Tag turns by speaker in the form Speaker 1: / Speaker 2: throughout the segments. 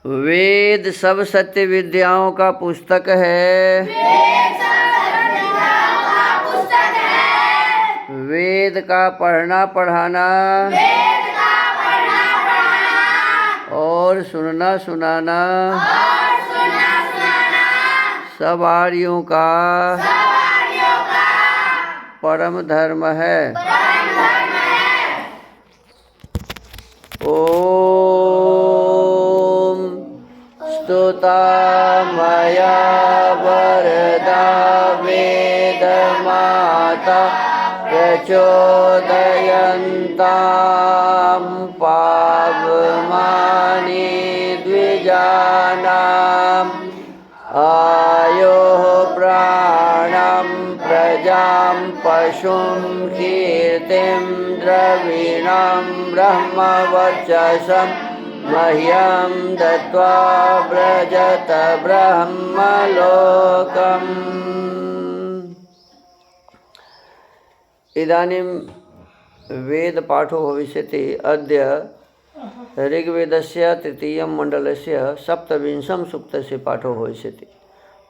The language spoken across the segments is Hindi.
Speaker 1: वेद सब सत्य विद्याओं का पुस्तक है। वेद का पढ़ना पढ़ाना और सुनना सुनाना सब आर्यों का परम धर्म है। ओम स्तुता मया वरदा वेद माता प्रचोदयन्तां पावमानि द्विजानाम् आयोः प्राणं प्रजां पशुं कीर्तिं द्रविणं ब्रह्मवर्चसं मह्यं दत्त्वा व्रजत ब्रह्मलोकम्। इदानीं वेदपाठो भविष्यति। अद्य ऋग्वेदस्य तृतीयं मण्डलस्य सप्तविंशं सूक्तस्य पाठो भविष्यति।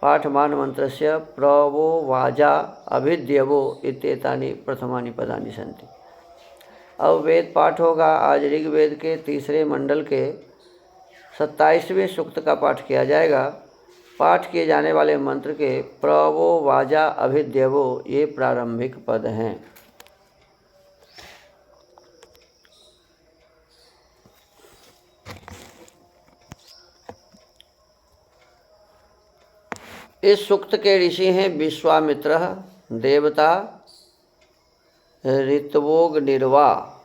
Speaker 1: पाठमानमन्त्रस्य प्रवो वाजा अभिद्यवो इत्येतानि प्रथमानि पदानि सन्ति। अब वेद पाठ होगा। आज ऋग्वेद के तीसरे मंडल के 27वें सूक्त का पाठ किया जाएगा। पाठ किए जाने वाले मंत्र के प्रवो वाजा अभिद्यवो ये प्रारंभिक पद हैं। इस सूक्त के ऋषि हैं विश्वामित्र, देवता ऋतवोग निर्वा।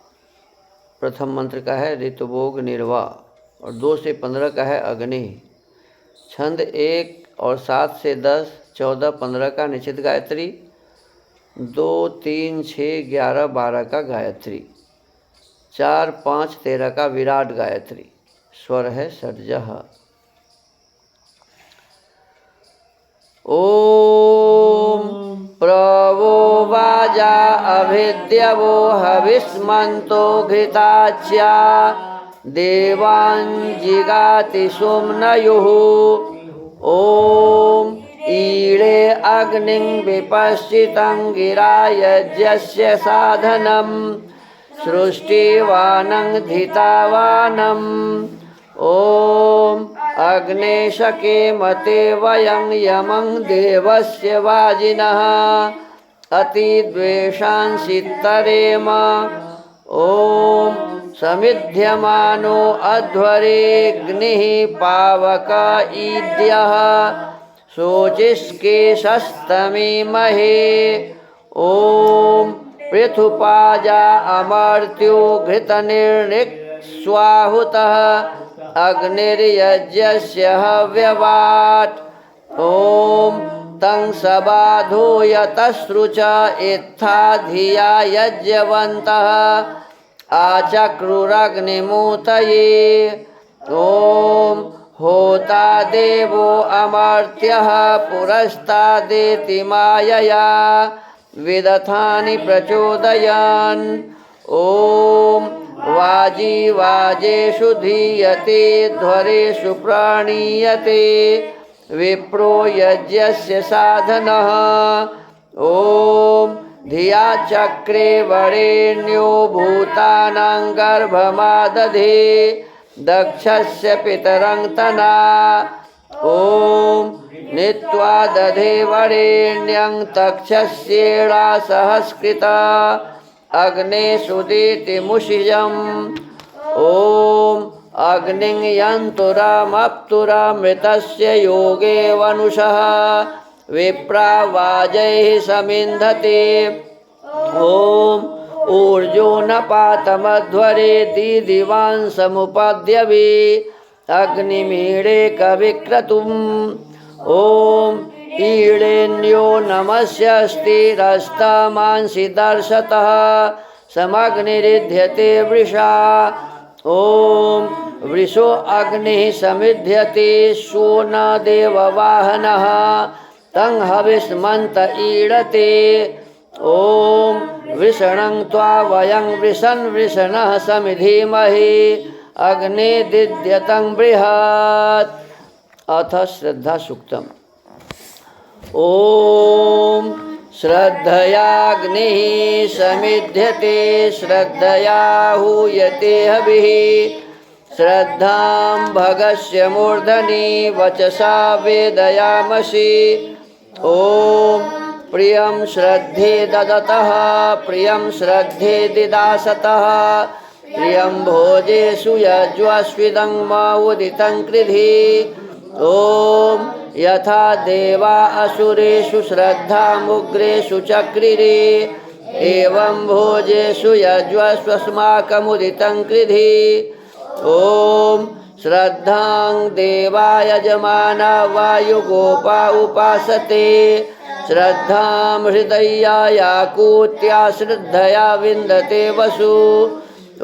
Speaker 1: प्रथम मंत्र का है ऋतवोग निर्वा और 2 से 15 का है अग्नि। छंद 1 और 7 से 10, 14, 15 का निश्चित गायत्री, 2, 3, 6, 11, 12 का गायत्री, 4, 5, 13 का विराट गायत्री। स्वर है षड्जः। ओम प्रवो वाजा अभिद्यवो हविष्मन्तो घृताच्या देवान् जिगाति सुम्नयुः। ओम ईळे अग्निं विपश्चितं गिरा यज्ञस्य साधनं सृष्टिवानं धितावानम्। ओम अग्नेशके मते वयं यमं देवस्य वाजिनः अतिद्वेषांसितरेम। ओम समिध्यमानो अध्वरेऽग्निः पावक ईद्यः शोचिष्केशस्तमीमहे। ओम पृथुपाजा अमर्त्यो घृतनिर्णिक्स्वाहुतः अग्निर्यज्ञस्य हव्यवाट्। ओम तं सबाधूयतश्रुच इत्था धिया यज्ञवन्तः आचक्रुरग्निमूतये। ओम होता देवो अमर्त्यः पुरस्तादेति मायया विदथानि प्रचोदयान्। ओम वाजी वाजेषु धीयते ध्वरेषु प्राणीयते विप्रो यज्ञस्य साधनः। ओम धिया चक्रे वरेण्यो भूतानां गर्भमादधे दक्षस्य पितरं तना। ओम नीत्वा दधे वरेण्यं तक्षस्येळा सहस्कृता अग्ने सुदीति मुषिजम्। ओम अग्निं यन्तुरामप्तुरामृतस्य योगे वनुषः विप्रा वाजैः समिन्धते। ओम ऊर्जो न पातमध्वरे दीदिवान् समुपद्यवे अग्निमीळे कविक्रतुम्। ओम ईळेन्यो नमस्यस्तिरस्तमांसि दर्शतः समग्निरिध्यते वृषा। ओम वृषो अग्निः समिध्यते शो न देववाहनः तं हविष्मन्त ईळते। ओम वृषणं त्वा वयं वृषन् वृषणः समिधीमहे अग्निदिद्यतं बृहत्। अथ श्रद्धा सूक्तम्। ओम श्रद्धयाग्निः समिध्यते श्रद्धया हूयते हविः श्रद्धां भगस्य मूर्धनि वचसा वेदयामसि। ओम प्रियं श्रद्धे ददतः प्रियं श्रद्धे दिदासतः प्रियं भोजेषु यज्वस्विदं उदितं कृधि। ओम यथा देवा असुरेषु श्रद्धामुग्रेषु चक्रिरे एवं भोजेषु यज्वस्वस्माकमुदितं कृधि। ओम श्रद्धां देवा यजमाना वायुगोपा उपासते श्रद्धां हृदया याकूत्या श्रद्धया विन्दते वसु।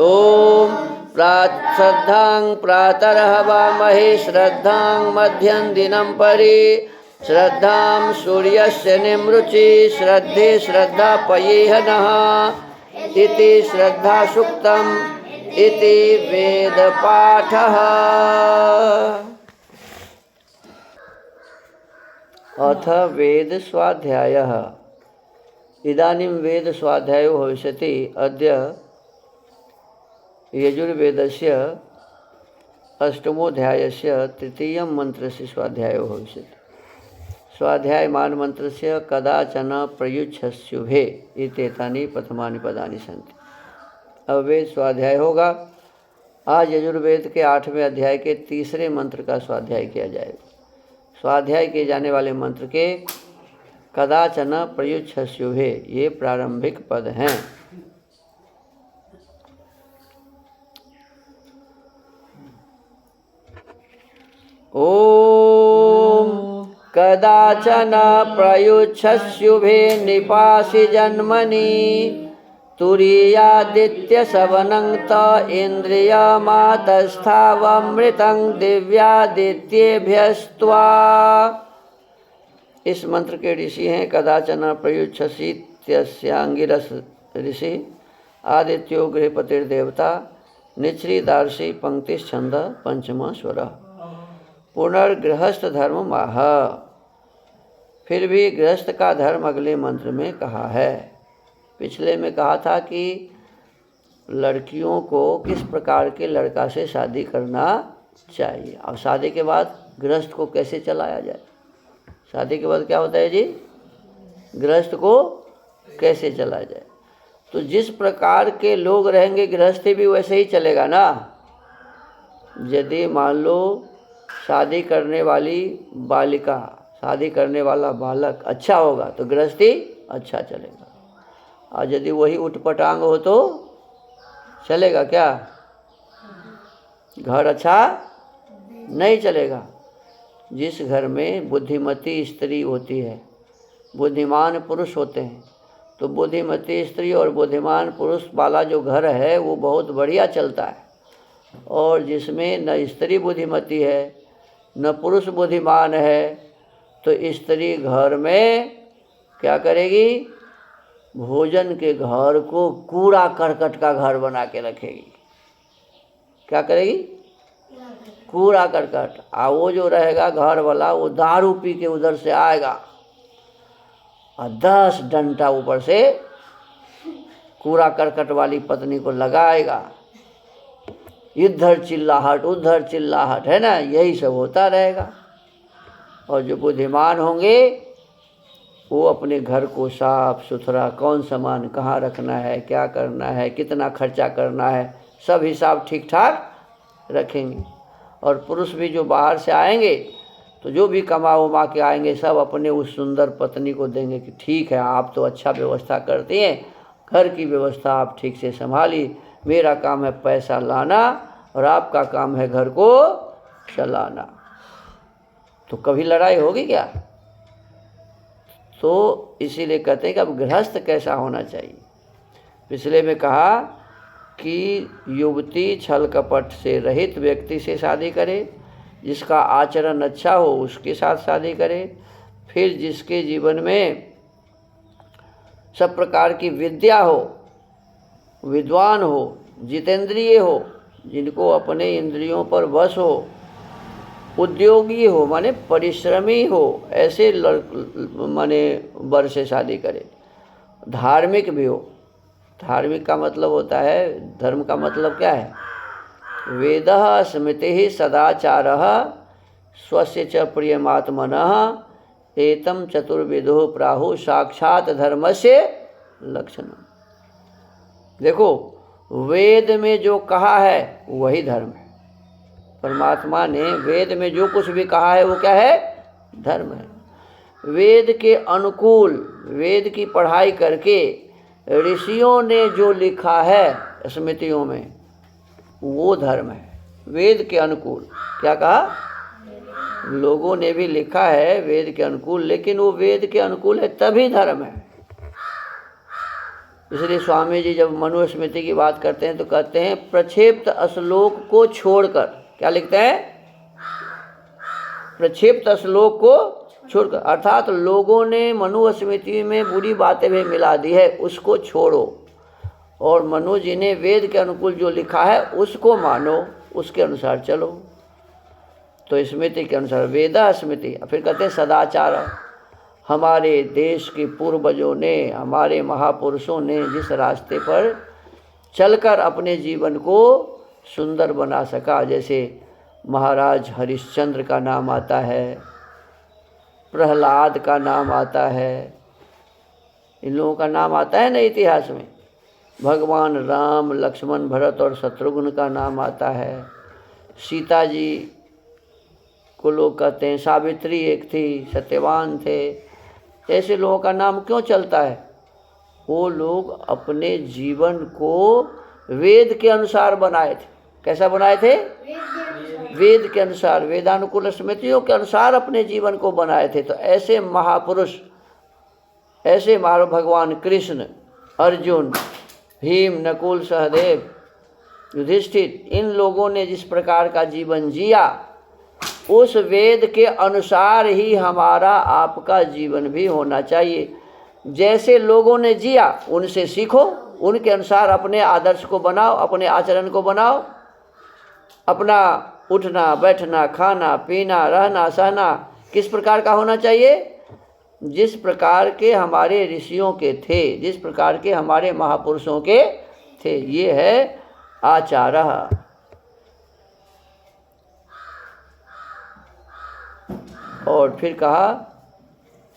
Speaker 1: ओम श्रद्धां प्रातरहवामहे श्रद्धां मध्यं दिनं परि श्रद्धां सूर्यस्य निमृचि श्रद्धे श्रद्धा पयेह नः इति श्रद्धा सूक्तम् इति वेदपाठः। अथ वेद स्वाध्यायः। इदानीं वेद स्वाध्यायो भविष्यति। अद्य यजुर्वेदस्य अष्टमोऽध्यायस्य तृतीयं मन्त्रस्य स्वाध्यायो भविष्यति। स्वाध्यायमान मन्त्रस्य कदाचन प्रयुच्छस्युभे इत्येतानि प्रथमानि पदानि सन्ति। अब वेद स्वाध्याय होगा। आज यजुर्वेद के 8वें अध्याय के तीसरे मंत्र का स्वाध्याय किया जाएगा। स्वाध्याय किए जाने वाले मंत्र के कदाचन प्रयुच्छस्युभे ये प्रारंभिक पद हैं। ओम कदाचन प्रयुच्छस्युभे निपासि जन्मनि तुरीयादित्य सवनं त इन्द्रियमातस्थावमृतं दिव्यादित्येभ्यस्त्वा। इस मंत्र के ऋषि हैं कदाचन प्रयुच्छसीत्यस्यांगिरस ऋषि आदित्यो गृहपतिर्देवता निश्रीदार्षि पंक्तिश्छंद पंचम स्वर पुनर्गृहस्थ धर्म माह। फिर भी गृहस्थ का धर्म अगले मंत्र में कहा है। पिछले में कहा था कि लड़कियों को किस प्रकार के लड़का से शादी करना चाहिए और शादी के बाद गृहस्थ को कैसे चलाया जाए। शादी के बाद क्या होता है जी? गृहस्थ को कैसे चलाया जाए। तो जिस प्रकार के लोग रहेंगे गृहस्थी भी वैसे ही चलेगा ना। यदि मान लो शादी करने वाली बालिका शादी करने वाला बालक अच्छा होगा तो गृहस्थी अच्छा चलेगा, और यदि वही उटपटांग हो तो चलेगा क्या? घर अच्छा नहीं चलेगा। जिस घर में बुद्धिमती स्त्री होती है, बुद्धिमान पुरुष होते हैं, तो बुद्धिमती स्त्री और बुद्धिमान पुरुष वाला जो घर है वो बहुत बढ़िया चलता है। और जिसमें न स्त्री बुद्धिमती है न पुरुष बुद्धिमान है, तो स्त्री घर में क्या करेगी? भोजन के घर को कूड़ा करकट का घर बना के रखेगी। क्या करेगी? कूड़ा करकट। और वो जो रहेगा घर वाला वो दारू पी के उधर से आएगा और 10 डंडा ऊपर से कूड़ा करकट वाली पत्नी को लगाएगा। इधर चिल्लाहट उधर चिल्लाहट, है ना, यही सब होता रहेगा। और जो बुद्धिमान होंगे वो अपने घर को साफ सुथरा, कौन सामान कहाँ रखना है, क्या करना है, कितना खर्चा करना है, सब हिसाब ठीक ठाक रखेंगे। और पुरुष भी जो बाहर से आएंगे तो जो भी कमा उमा के आएंगे सब अपने उस सुंदर पत्नी को देंगे कि ठीक है आप तो अच्छा व्यवस्था करती हैं, घर की व्यवस्था आप ठीक से संभाली, मेरा काम है पैसा लाना और आपका काम है घर को चलाना। तो कभी लड़ाई होगी क्या? तो इसीलिए कहते हैं कि अब गृहस्थ कैसा होना चाहिए। पिछले में कहा कि युवती छल कपट से रहित व्यक्ति से शादी करे, जिसका आचरण अच्छा हो उसके साथ शादी करे, फिर जिसके जीवन में सब प्रकार की विद्या हो, विद्वान हो, जितेंद्रिय हो, जिनको अपने इंद्रियों पर वश हो, उद्योगी हो माने परिश्रमी हो, ऐसे माने वर से शादी करे। धार्मिक भी हो। धार्मिक का मतलब होता है, धर्म का मतलब क्या है? वेदः स्मृतिः सदाचारः स्वस्य च प्रियमात्मनः एतम चतुर्विधो प्राहु साक्षात धर्मस्य लक्षणम। देखो, वेद में जो कहा है वही धर्म है। परमात्मा ने वेद में जो कुछ भी कहा है वो क्या है? धर्म है। वेद के अनुकूल, वेद की पढ़ाई करके ऋषियों ने जो लिखा है स्मृतियों में वो धर्म है। वेद के अनुकूल क्या कहा? लोगों ने भी लिखा है वेद के अनुकूल, लेकिन वो वेद के अनुकूल है तभी धर्म है। इसलिए स्वामी जी जब मनुस्मृति की बात करते हैं तो कहते हैं प्रक्षेप्त श्लोक को छोड़कर, क्या लिखते हैं? प्रक्षेप्त श्लोक को छोड़कर, अर्थात लोगों ने मनुस्मृति में बुरी बातें भी मिला दी है, उसको छोड़ो और मनु जी ने वेद के अनुकूल जो लिखा है उसको मानो, उसके अनुसार चलो। तो स्मृति के अनुसार वेदा स्मृति। फिर कहते हैं सदाचार। हमारे देश के पूर्वजों ने, हमारे महापुरुषों ने जिस रास्ते पर चलकर अपने जीवन को सुंदर बना सका, जैसे महाराज हरिश्चंद्र का नाम आता है, प्रहलाद का नाम आता है, इन लोगों का नाम आता है ना इतिहास में। भगवान राम, लक्ष्मण, भरत और शत्रुघ्न का नाम आता है। सीता जी को लोग कहते हैं, सावित्री एक थी, सत्यवान थे। ऐसे लोगों का नाम क्यों चलता है? वो लोग अपने जीवन को वेद के अनुसार बनाए थे। कैसा बनाए थे? वेद के अनुसार, वेदानुकूल स्मृतियों के अनुसार अपने जीवन को बनाए थे। तो ऐसे महापुरुष, ऐसे मारो भगवान कृष्ण, अर्जुन, भीम, नकुल, सहदेव, युधिष्ठिर, इन लोगों ने जिस प्रकार का जीवन जिया उस वेद के अनुसार ही हमारा आपका जीवन भी होना चाहिए। जैसे लोगों ने जिया उनसे सीखो, उनके अनुसार अपने आदर्श को बनाओ, अपने आचरण को बनाओ। अपना उठना, बैठना, खाना, पीना, रहना, सहना किस प्रकार का होना चाहिए? जिस प्रकार के हमारे ऋषियों के थे, जिस प्रकार के हमारे महापुरुषों के थे। ये है आचारः। और फिर कहा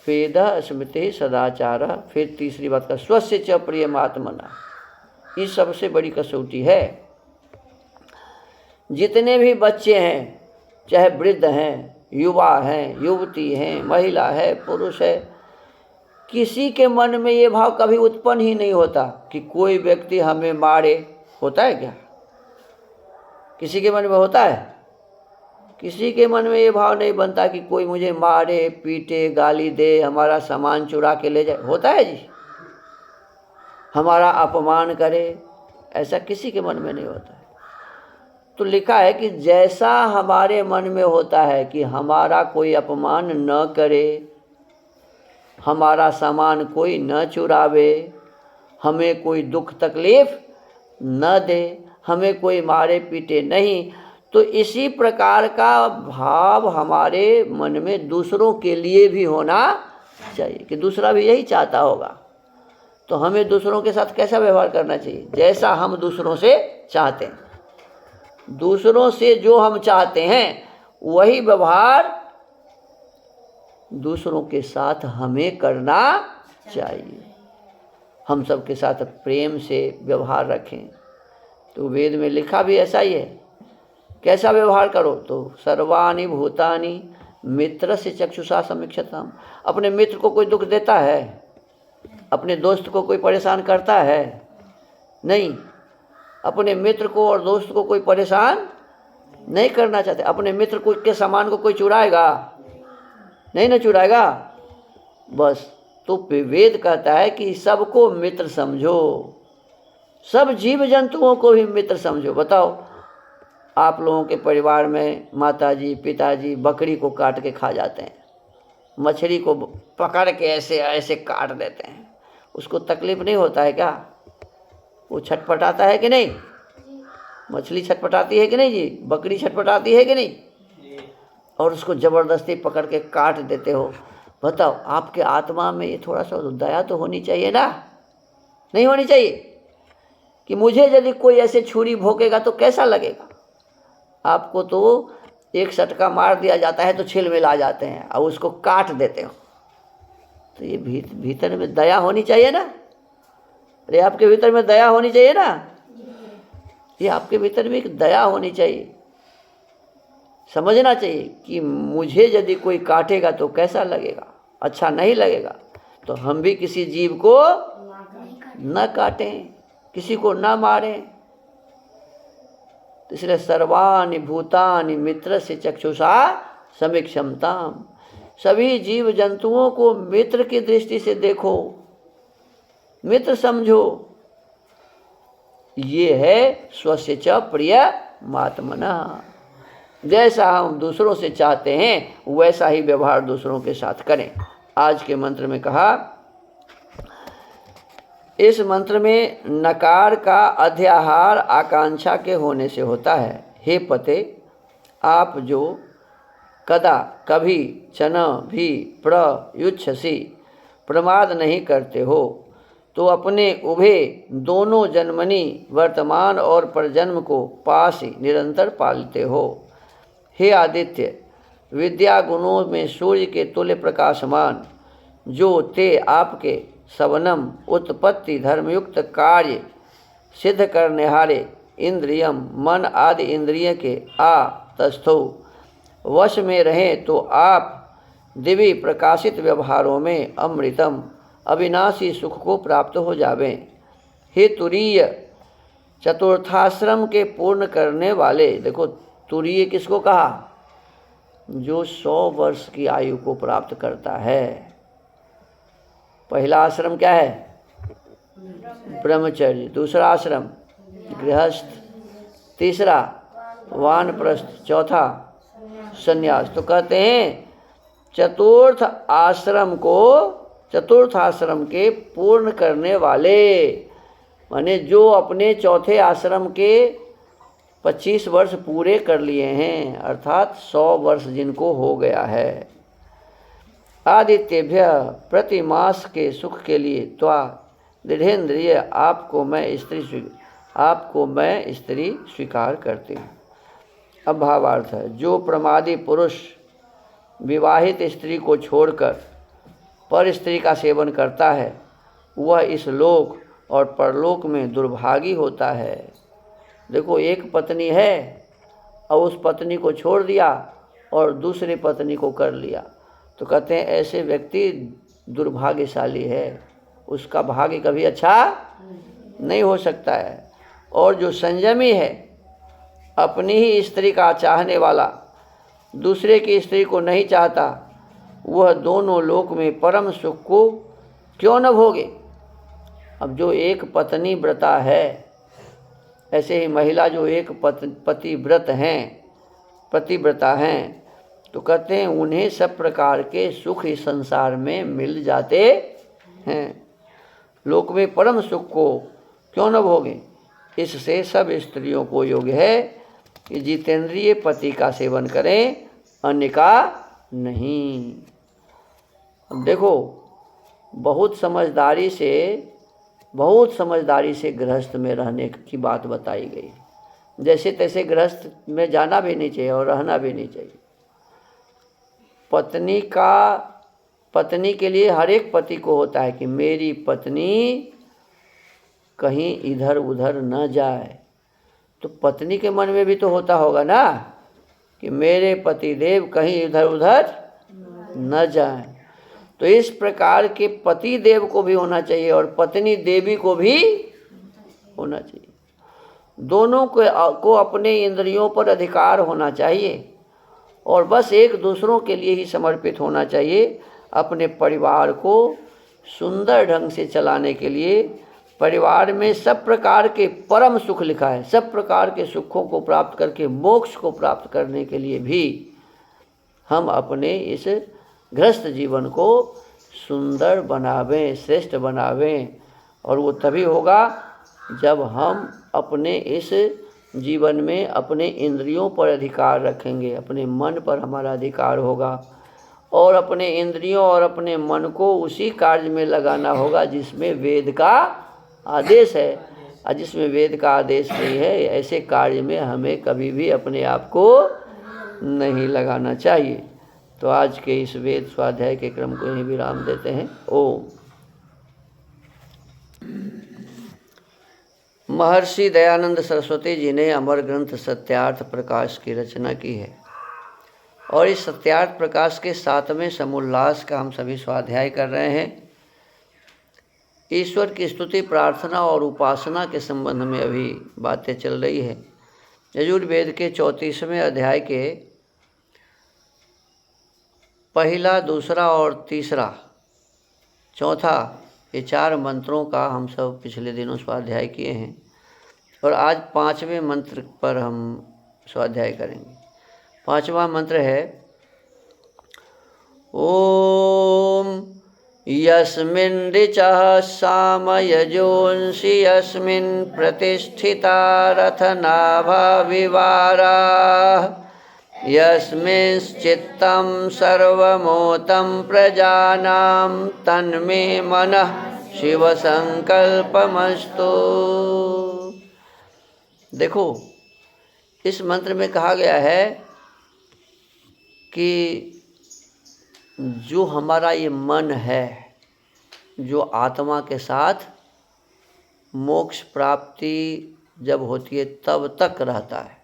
Speaker 1: वेदः स्मृति सदाचारः। फिर तीसरी बात का स्वस्य च प्रियमात्मना। ये सबसे बड़ी कसौटी है। जितने भी बच्चे हैं, चाहे वृद्ध हैं, युवा हैं, युवती हैं, महिला है, पुरुष है, किसी के मन में ये भाव कभी उत्पन्न ही नहीं होता कि कोई व्यक्ति हमें मारे। होता है क्या? किसी के मन में होता है? किसी के मन में ये भाव नहीं बनता कि कोई मुझे मारे, पीटे, गाली दे, हमारा सामान चुरा के ले जाए। होता है जी? हमारा अपमान करे, ऐसा किसी के मन में नहीं होता है। तो लिखा है कि जैसा हमारे मन में होता है कि हमारा कोई अपमान न करे, हमारा सामान कोई न चुरावे, हमें कोई दुख तकलीफ न दे, हमें कोई मारे पीटे नहीं, तो इसी प्रकार का भाव हमारे मन में दूसरों के लिए भी होना चाहिए कि दूसरा भी यही चाहता होगा। तो हमें दूसरों के साथ कैसा व्यवहार करना चाहिए? जैसा हम दूसरों से चाहते हैं। दूसरों से जो हम चाहते हैं वही व्यवहार दूसरों के साथ हमें करना चाहिए। हम सबके साथ प्रेम से व्यवहार रखें। तो वेद में लिखा भी ऐसा ही है। कैसा व्यवहार करो? तो सर्वाणि भूतानि मित्रस्य चक्षुषा समीक्षताम्। अपने मित्र को कोई दुख देता है? अपने दोस्त को कोई परेशान करता है? नहीं। अपने मित्र को और दोस्त को कोई परेशान नहीं करना चाहते। अपने मित्र को के सामान को कोई चुराएगा? नहीं ना चुराएगा। बस। तो वेद कहता है कि सबको मित्र समझो, सब जीव जंतुओं को भी मित्र समझो। बताओ, आप लोगों के परिवार में माताजी पिताजी बकरी को काट के खा जाते हैं, मछली को पकड़ के ऐसे ऐसे काट देते हैं, उसको तकलीफ नहीं होता है क्या? वो छटपटाता है कि नहीं? मछली छटपटाती है कि नहीं जी, बकरी छटपटाती है कि नहीं, और उसको ज़बरदस्ती पकड़ के काट देते हो। बताओ, आपके आत्मा में ये थोड़ा सा दया तो होनी चाहिए ना, नहीं होनी चाहिए? कि मुझे यदि कोई ऐसे छुरी भोंकेगा तो कैसा लगेगा? आपको तो एक सटका मार दिया जाता है तो छील मिला जाते हैं और उसको काट देते हो। तो ये भीतर में दया होनी चाहिए ना? अरे आपके भीतर में दया होनी चाहिए ना? ये आपके भीतर में एक दया होनी चाहिए। समझना चाहिए कि मुझे यदि कोई काटेगा तो कैसा लगेगा, अच्छा नहीं लगेगा। तो हम भी किसी जीव को न काटें, किसी को न मारें। तो इसलिए सर्वाणि भूतानि मित्र से चक्षुषा समीक्षमताम, सभी जीव जंतुओं को मित्र की दृष्टि से देखो, मित्र समझो। ये है स्वस्य च प्रिय मात्मना, जैसा हम दूसरों से चाहते हैं वैसा ही व्यवहार दूसरों के साथ करें। आज के मंत्र में कहा, इस मंत्र में नकार का अध्याहार आकांक्षा के होने से होता है। हे पते, आप जो कदा कभी चन भी प्रयुच्छसी प्रमाद नहीं करते हो, तो अपने उभे दोनों जन्मनी वर्तमान और परजन्म को पास ही निरंतर पालते हो। हे आदित्य, विद्या गुणों में सूर्य के तुल्य प्रकाशमान, जो ते आपके सबनम उत्पत्ति धर्मयुक्त कार्य सिद्ध करने हारे इंद्रियम मन आदि इंद्रिय के तस्थो वश में रहें, तो आप दिव्य प्रकाशित व्यवहारों में अमृतम अविनाशी सुख को प्राप्त हो जावें। हे तुरीय, चतुर्थाश्रम के पूर्ण करने वाले, देखो तुरीय किसको कहा? जो 100 वर्ष की आयु को प्राप्त करता है। पहला आश्रम क्या है? ब्रह्मचर्य। दूसरा आश्रम गृहस्थ। तीसरा वानप्रस्थ। चौथा संन्यास। तो कहते हैं चतुर्थ आश्रम के पूर्ण करने वाले, माने जो अपने चौथे आश्रम के 25 वर्ष पूरे कर लिए हैं, अर्थात 100 वर्ष जिनको हो गया है। आदित्यभ्य प्रति मास के सुख के लिए त्वा दृढ़ेन्द्रिय, आपको मैं स्त्री स्वीकार करती हूँ। अब भावार्थ है, जो प्रमादी पुरुष विवाहित स्त्री को छोड़कर पर स्त्री का सेवन करता है, वह इस लोक और परलोक में दुर्भागी होता है। देखो, एक पत्नी है और उस पत्नी को छोड़ दिया और दूसरी पत्नी को कर लिया, तो कहते हैं ऐसे व्यक्ति दुर्भाग्यशाली है, उसका भाग्य कभी अच्छा नहीं हो सकता है। और जो संयमी है, अपनी ही स्त्री का चाहने वाला, दूसरे की स्त्री को नहीं चाहता, वह दोनों लोक में परम सुख को क्यों न भोगे। अब जो एक पत्नी व्रता है, ऐसे ही महिला जो एक पतिव्रता हैं, तो कहते हैं उन्हें सब प्रकार के सुख इस संसार में मिल जाते हैं, लोक में परम सुख को क्यों न भोगे। इससे सब स्त्रियों को योग्य है कि जितेंद्रिय पति का सेवन करें, अन्य का नहीं। अब देखो, बहुत समझदारी से गृहस्थ में रहने की बात बताई गई। जैसे तैसे गृहस्थ में जाना भी नहीं चाहिए और रहना भी नहीं चाहिए। पत्नी के लिए हर एक पति को होता है कि मेरी पत्नी कहीं इधर उधर न जाए। तो पत्नी के मन में भी तो होता होगा ना कि मेरे पति देव कहीं इधर उधर न जाए। तो इस प्रकार के पति देव को भी होना चाहिए और पत्नी देवी को भी होना चाहिए। दोनों को अपने इंद्रियों पर अधिकार होना चाहिए और बस एक दूसरों के लिए ही समर्पित होना चाहिए। अपने परिवार को सुंदर ढंग से चलाने के लिए परिवार में सब प्रकार के परम सुख लिखा है, सब प्रकार के सुखों को प्राप्त करके मोक्ष को प्राप्त करने के लिए भी हम अपने इस गृहस्थ जीवन को सुंदर बनावें, श्रेष्ठ बनावें। और वो तभी होगा जब हम अपने इस जीवन में अपने इंद्रियों पर अधिकार रखेंगे, अपने मन पर हमारा अधिकार होगा और अपने इंद्रियों और अपने मन को उसी कार्य में लगाना होगा जिसमें वेद का आदेश है। और जिसमें वेद का आदेश नहीं है, ऐसे कार्य में हमें कभी भी अपने आप को नहीं लगाना चाहिए। तो आज के इस वेद स्वाध्याय के क्रम को यहीं विराम देते हैं। ओम। महर्षि दयानंद सरस्वती जी ने अमर ग्रंथ सत्यार्थ प्रकाश की रचना की है और इस सत्यार्थ प्रकाश के 7वें समोल्लास का हम सभी स्वाध्याय कर रहे हैं। ईश्वर की स्तुति, प्रार्थना और उपासना के संबंध में अभी बातें चल रही है। यजुर्वेद के 34वें अध्याय के पहला, दूसरा और तीसरा, चौथा, ये 4 मंत्रों का हम सब पिछले दिनों स्वाध्याय किए हैं और आज 5वें मंत्र पर हम स्वाध्याय करेंगे। 5वां मंत्र है ओम यस्मिन् ऋचः सामयजोंसि यस्मिन् प्रतिष्ठिता रथनाभा विवाराः यस्मिंश्चित्तं सर्वमोतं प्रजानां तन्मे मनः शिवसंकल्पमस्तु। देखो, इस मंत्र में कहा गया है कि जो हमारा ये मन है, जो आत्मा के साथ मोक्ष प्राप्ति जब होती है तब तक रहता है।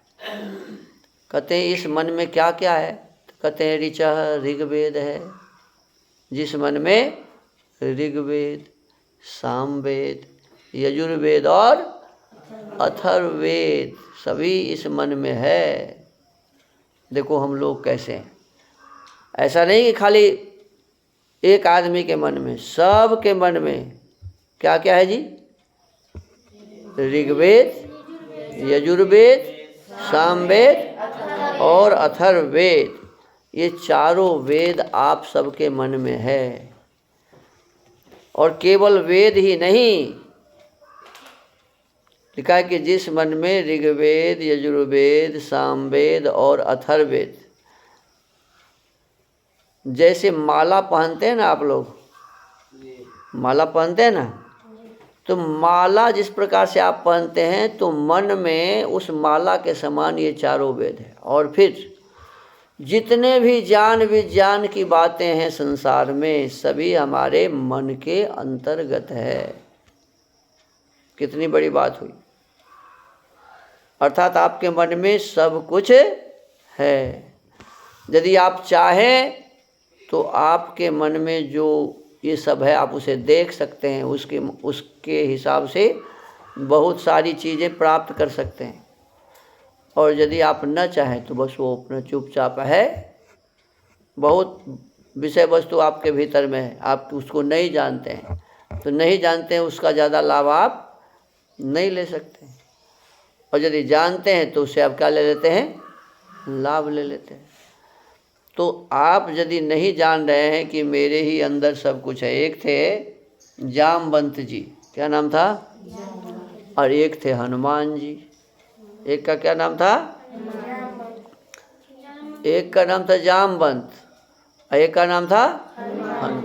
Speaker 1: कहते हैं इस मन में क्या क्या है? कहते हैं ऋचः, ऋग्वेद है, जिस मन में ऋग्वेद, सामवेद, यजुर्वेद और अथर्ववेद सभी इस मन में है। देखो हम लोग कैसे हैं, ऐसा नहीं कि खाली एक आदमी के मन में, सब के मन में क्या क्या है जी? ऋग्वेद, यजुर्वेद, सामवेद और अथर्ववेद, ये चारों वेद आप सबके मन में है। और केवल वेद ही नहीं, लिखा है कि जिस मन में ऋग्वेद, यजुर्वेद, सामवेद और अथर्ववेद, जैसे माला पहनते हैं ना, आप लोग माला पहनते हैं ना, तो माला जिस प्रकार से आप पहनते हैं तो मन में उस माला के समान ये चारों वेद है। और फिर जितने भी ज्ञान विज्ञान की बातें हैं संसार में, सभी हमारे मन के अंतर्गत है। कितनी बड़ी बात हुई। अर्थात आपके मन में सब कुछ है। यदि आप चाहें तो आपके मन में जो ये सब है आप उसे देख सकते हैं, उसके हिसाब से बहुत सारी चीज़ें प्राप्त कर सकते हैं। और यदि आप न चाहें तो बस वो अपना चुपचाप है। बहुत विषय वस्तु आपके भीतर में है, आप उसको नहीं जानते हैं, तो नहीं जानते हैं उसका ज़्यादा लाभ आप नहीं ले सकते। और यदि जानते हैं तो उससे आप क्या ले लेते हैं? लाभ ले लेते हैं। तो आप यदि नहीं जान रहे हैं कि मेरे ही अंदर सब कुछ है। एक थे जामवंत जी, क्या नाम था? और एक थे हनुमान जी। एक का क्या नाम था? एक का नाम था जामवंत और एक का नाम था हनुमान।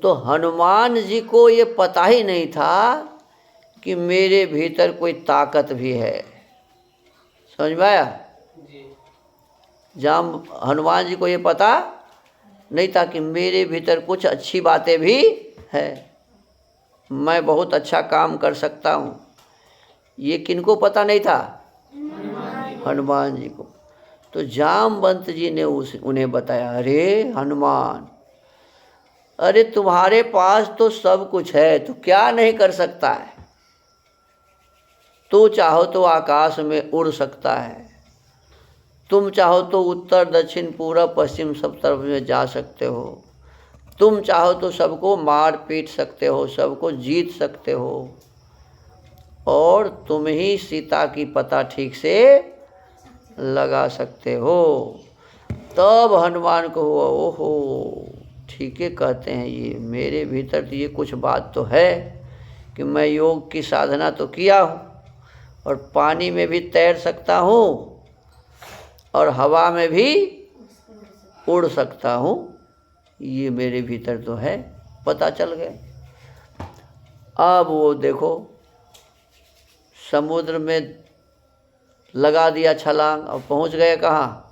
Speaker 1: तो हनुमान जी को ये पता ही नहीं था कि मेरे भीतर कोई ताकत भी है। समझ में आया? हनुमान जी को ये पता नहीं था कि मेरे भीतर कुछ अच्छी बातें भी है, मैं बहुत अच्छा काम कर सकता हूँ। ये किनको पता नहीं था? हनुमान जी को। तो जामवंत जी ने उन्हें बताया, अरे हनुमान, अरे तुम्हारे पास तो सब कुछ है, तो क्या नहीं कर सकता है? तो चाहो तो आकाश में उड़ सकता है, तुम चाहो तो उत्तर दक्षिण पूरब पश्चिम सब तरफ में जा सकते हो, तुम चाहो तो सबको मार पीट सकते हो, सबको जीत सकते हो, और तुम ही सीता की पता ठीक से लगा सकते हो। तब हनुमान को हुआ, ओहो ठीक है कहते हैं ये, मेरे भीतर तो ये कुछ बात तो है कि मैं योग की साधना तो किया हूँ और पानी में भी तैर सकता हूँ और हवा में भी उड़ सकता हूँ, ये मेरे भीतर तो है, पता चल गया। अब वो देखो समुद्र में लगा दिया छलांग और पहुँच गए कहाँ?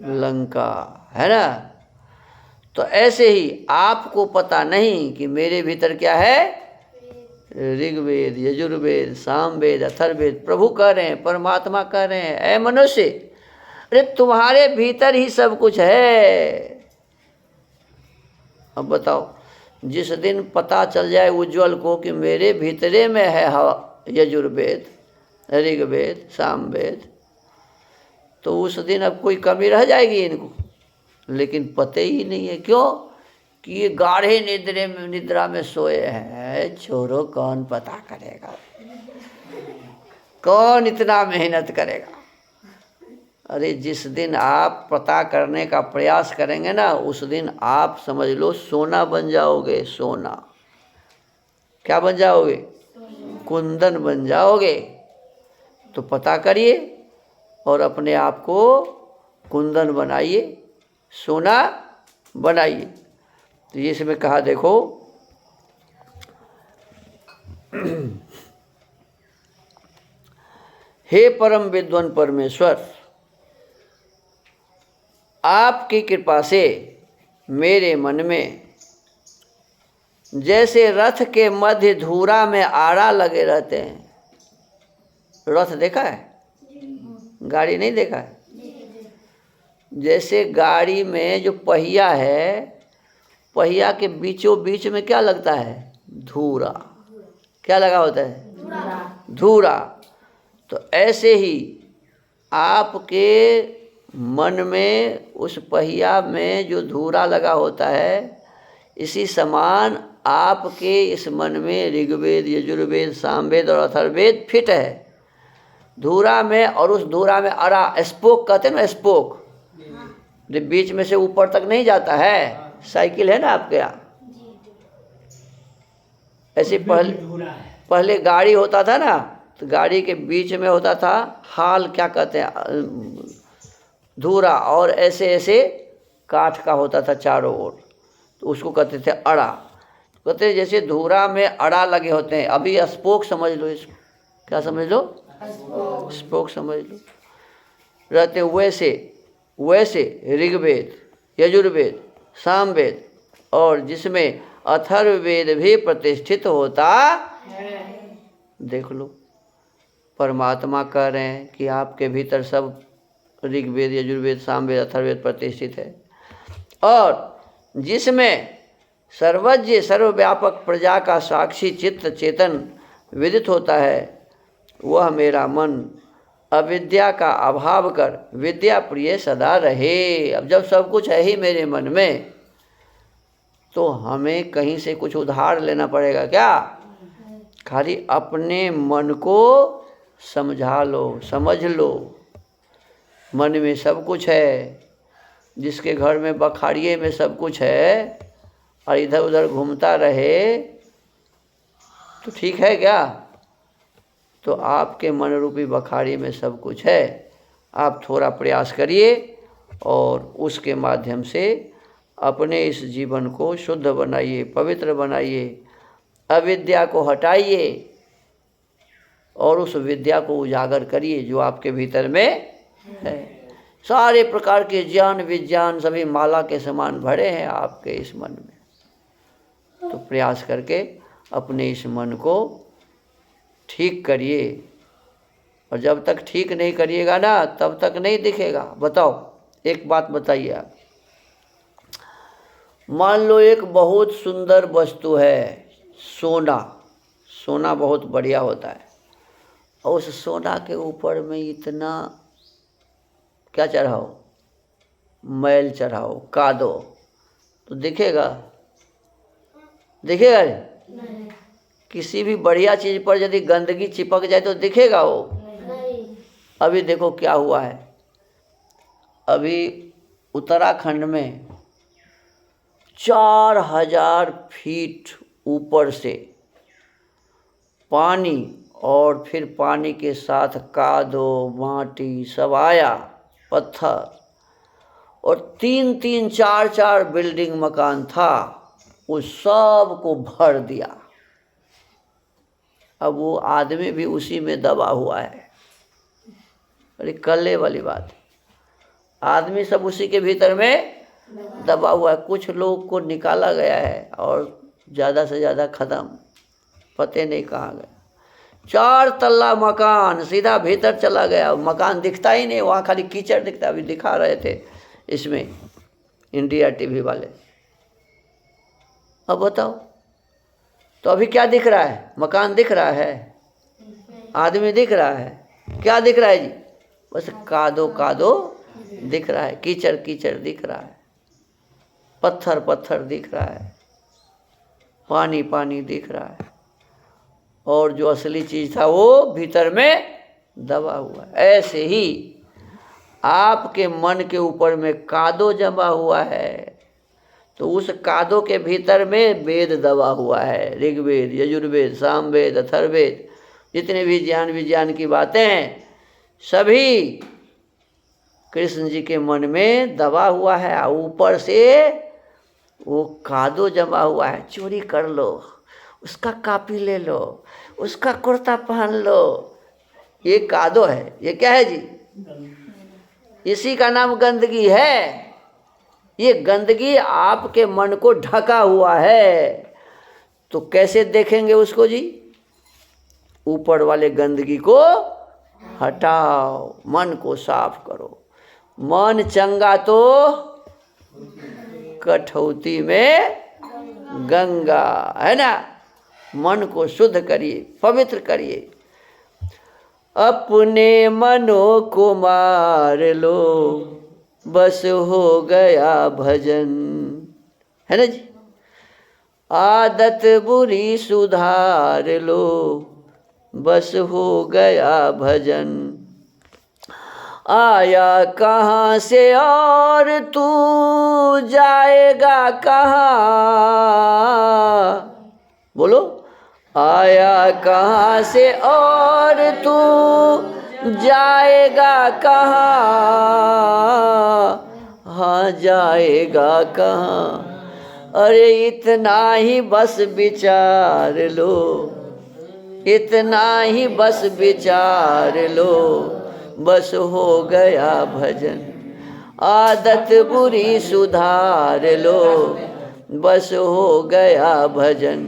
Speaker 1: लंका, है ना। तो ऐसे ही आपको पता नहीं कि मेरे भीतर क्या है? ऋग्वेद, यजुर्वेद, सामवेद, अथर्ववेद। प्रभु कह रहे हैं, परमात्मा कह रहे हैं, ऐ मनुष्य, अरे तुम्हारे भीतर ही सब कुछ है। अब बताओ, जिस दिन पता चल जाए उज्ज्वल को कि मेरे भीतरे में है यजुर्वेद, ऋग्वेद, सामवेद, तो उस दिन अब कोई कमी रह जाएगी इनको। लेकिन पता ही नहीं है, क्यों? कि ये गाढ़े निद्रा में सोए हैं। छोरो, कौन पता करेगा, कौन इतना मेहनत करेगा? अरे जिस दिन आप पता करने का प्रयास करेंगे ना, उस दिन आप समझ लो सोना बन जाओगे। सोना क्या बन जाओगे? कुंदन बन जाओगे। तो पता करिए और अपने आप को कुंदन बनाइए, सोना बनाइए। तो ये इसमें कहा देखो हे परम विद्वान परमेश्वर, आपकी कृपा से मेरे मन में जैसे रथ के मध्य धूरा में आरा लगे रहते हैं। रथ देखा है? गाड़ी नहीं देखा है? जैसे गाड़ी में जो पहिया है, पहिया के बीचों बीच में क्या लगता है? धूरा। क्या लगा होता है? धूरा। तो ऐसे ही आपके मन में, उस पहिया में जो धूरा लगा होता है, इसी समान आपके इस मन में ऋग्वेद, यजुर्वेद, सामवेद और अथर्ववेद फिट है धूरा में। और उस धूरा में अरा, स्पोक कहते हैं ना, स्पोक जो बीच में से ऊपर तक नहीं जाता है। साइकिल है ना आपके यहाँ? ऐसे पहले गाड़ी होता था ना, तो गाड़ी के बीच में होता था हाल, क्या कहते हैं, धूरा, और ऐसे ऐसे काठ का होता था चारों ओर, तो उसको कहते थे अड़ा। कहते हैं जैसे धूरा में अड़ा लगे होते हैं। अभी स्पोक समझ लो इसको। क्या समझ लो? स्पोक समझ लो। रहते वैसे ऋग्वेद, यजुर्वेद, सामवेद और जिसमें अथर्ववेद भी प्रतिष्ठित होता देख लो। परमात्मा कह रहे हैं कि आपके भीतर सब ऋग्वेद, यजुर्वेद, सामवेद, अथर्ववेद प्रतिष्ठित है। और जिसमें सर्वज्ञ सर्वव्यापक प्रजा का साक्षी चित्त चेतन विदित होता है, वह मेरा मन अविद्या का अभाव कर विद्या प्रिय सदा रहे। अब जब सब कुछ है ही मेरे मन में, तो हमें कहीं से कुछ उधार लेना पड़ेगा क्या? खाली अपने मन को समझा लो, समझ लो। मन में सब कुछ है। जिसके घर में बखाड़िए में सब कुछ है और इधर उधर घूमता रहे तो ठीक है क्या? तो आपके मन रूपी बखाड़ी में सब कुछ है। आप थोड़ा प्रयास करिए और उसके माध्यम से अपने इस जीवन को शुद्ध बनाइए, पवित्र बनाइए, अविद्या को हटाइए और उस विद्या को उजागर करिए जो आपके भीतर में है। सारे प्रकार के ज्ञान विज्ञान सभी माला के समान भरे हैं आपके इस मन में। तो प्रयास करके अपने इस मन को ठीक करिए। और जब तक ठीक नहीं करिएगा ना, तब तक नहीं दिखेगा। बताओ, एक बात बताइए आप। मान लो एक बहुत सुंदर वस्तु है, सोना। सोना बहुत बढ़िया होता है और उस सोना के ऊपर में इतना क्या चढ़ाओ? मैल चढ़ाओ, कादो, तो दिखेगा? दिखेगा नहीं। किसी भी बढ़िया चीज़ पर यदि गंदगी चिपक जाए तो दिखेगा वो? नहीं। अभी देखो क्या हुआ है। अभी उत्तराखंड में 4000 फीट ऊपर से पानी और फिर पानी के साथ कादो माटी सब आया, पत्थर, और 3-3 4-4 बिल्डिंग मकान था, उस सब को भर दिया। अब वो आदमी भी उसी में दबा हुआ है। अरे कल्ले वाली बात, आदमी सब उसी के भीतर में दबा हुआ है। कुछ लोग को निकाला गया है और ज़्यादा से ज़्यादा ख़त्म, पते नहीं कहाँ गए। 4 तल्ला मकान सीधा भीतर चला गया, मकान दिखता ही नहीं, वहाँ खाली कीचड़ दिखता। अभी दिखा रहे थे इसमें इंडिया टीवी वाले। अब बताओ, तो अभी क्या दिख रहा है? मकान दिख रहा है, आदमी दिख रहा है, क्या दिख रहा है जी? बस कादो कादो दिख रहा है, कीचड़ कीचड़ दिख रहा है, पत्थर पत्थर दिख रहा है, पानी पानी दिख रहा है, और जो असली चीज़ था वो भीतर में दबा हुआ है। ऐसे ही आपके मन के ऊपर में कादो जमा हुआ है, तो उस कादो के भीतर में वेद दबा हुआ है। ऋग्वेद, यजुर्वेद, सामवेद, अथर्ववेद, जितने भी ज्ञान विज्ञान की बातें हैं, सभी कृष्ण जी के मन में दबा हुआ है। ऊपर से वो कादो जमा हुआ है। चोरी कर लो, उसका कॉपी ले लो, उसका कुर्ता पहन लो, ये कादो है। ये क्या है जी? इसी का नाम गंदगी है। ये गंदगी आपके मन को ढका हुआ है। तो कैसे देखेंगे उसको जी? ऊपर वाले गंदगी को हटाओ, मन को साफ करो। मन चंगा तो कठौती में गंगा, है ना? मन को शुद्ध करिए, पवित्र करिए। अपने मनो को मार लो, बस हो गया भजन, है ना जी? आदत बुरी सुधार लो, बस हो गया भजन। आया कहाँ से और तू जाएगा कहाँ? बोलो, आया कहाँ से और तू जाएगा कहाँ? हाँ जाएगा कहाँ? अरे इतना ही बस विचार लो, इतना ही बस विचार लो, बस हो गया भजन। आदत बुरी सुधार लो, बस हो गया भजन।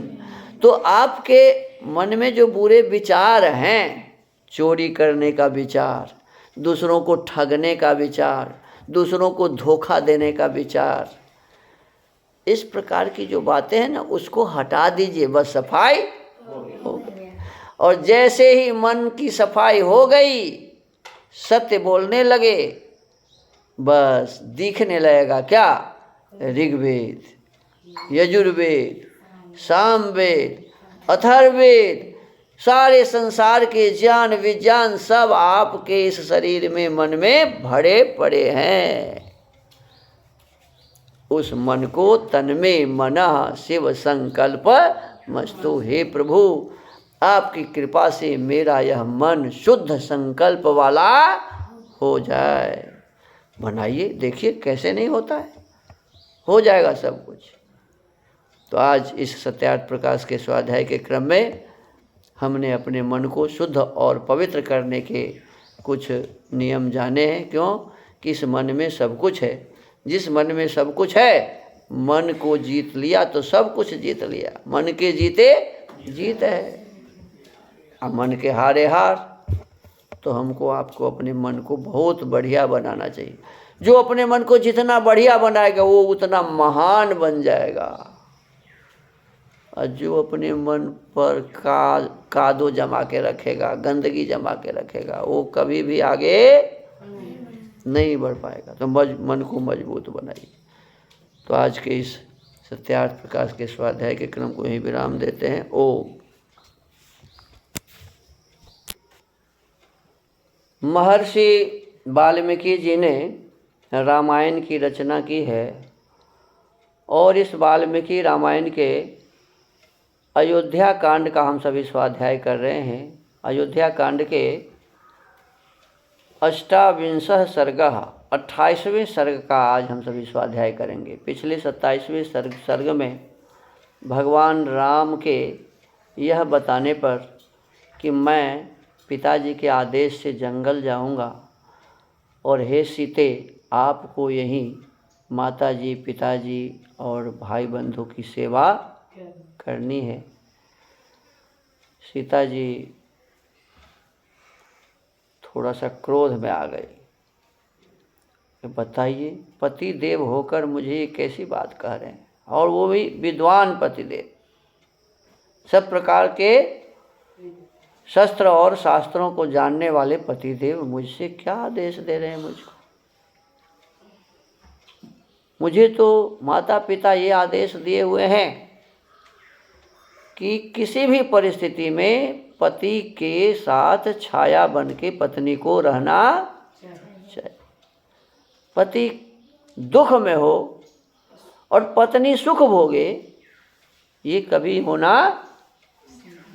Speaker 1: तो आपके मन में जो बुरे विचार हैं, चोरी करने का विचार, दूसरों को ठगने का विचार, दूसरों को धोखा देने का विचार, इस प्रकार की जो बातें हैं ना, उसको हटा दीजिए, बस सफाई हो गई। और जैसे ही मन की सफाई हो गई, सत्य बोलने लगे, बस दिखने लगेगा क्या? ऋग्वेद, यजुर्वेद, सामवेद, अथर्ववेद, सारे संसार के ज्ञान विज्ञान सब आपके इस शरीर में, मन में भरे पड़े हैं। उस मन को तन में मनः शिव संकल्प मस्तु। हे प्रभु, आपकी कृपा से मेरा यह मन शुद्ध संकल्प वाला हो जाए। बनाइए, देखिए कैसे नहीं होता है, हो जाएगा सब कुछ। तो आज इस सत्यार्थ प्रकाश के स्वाध्याय के क्रम में हमने अपने मन को शुद्ध और पवित्र करने के कुछ नियम जाने हैं। क्यों? कि इस मन में सब कुछ है। जिस मन में सब कुछ है, मन को जीत लिया तो सब कुछ जीत लिया। मन के जीते जीत है, अब मन के हारे हार। तो हमको आपको अपने मन को बहुत बढ़िया बनाना चाहिए। जो अपने मन को जितना बढ़िया बनाएगा वो उतना महान बन जाएगा। और जो अपने मन पर कादो जमा के रखेगा, गंदगी जमा के रखेगा, वो कभी भी आगे नहीं बढ़ पाएगा। तो मन को मजबूत बनाइए। तो आज के इस सत्यार्थ प्रकाश के स्वाध्याय के क्रम को यहीं विराम देते हैं। ओम। महर्षि वाल्मीकि जी ने रामायण की रचना की है, और इस वाल्मीकि रामायण के अयोध्या कांड का हम सभी स्वाध्याय कर रहे हैं। अयोध्या कांड के 28वां सर्ग 28वें सर्ग का आज हम सभी स्वाध्याय करेंगे। पिछले 27वें सर्ग में भगवान राम के यह बताने पर कि मैं पिताजी के आदेश से जंगल जाऊंगा और हे सीते आपको यहीं माताजी, पिताजी और भाई बंधु की सेवा करनी है। सीता जी थोड़ा सा क्रोध में आ गई। बताइए, पति देव होकर मुझे ये कैसी बात कह रहे हैं, और वो भी विद्वान पति देव, सब प्रकार के शस्त्र और शास्त्रों को जानने वाले पति देव मुझसे क्या आदेश दे रहे हैं मुझको। मुझे तो माता पिता ये आदेश दिए हुए हैं कि किसी भी परिस्थिति में पति के साथ छाया बन के पत्नी को रहना चाहिए। पति दुख में हो और पत्नी सुख भोगे, ये कभी होना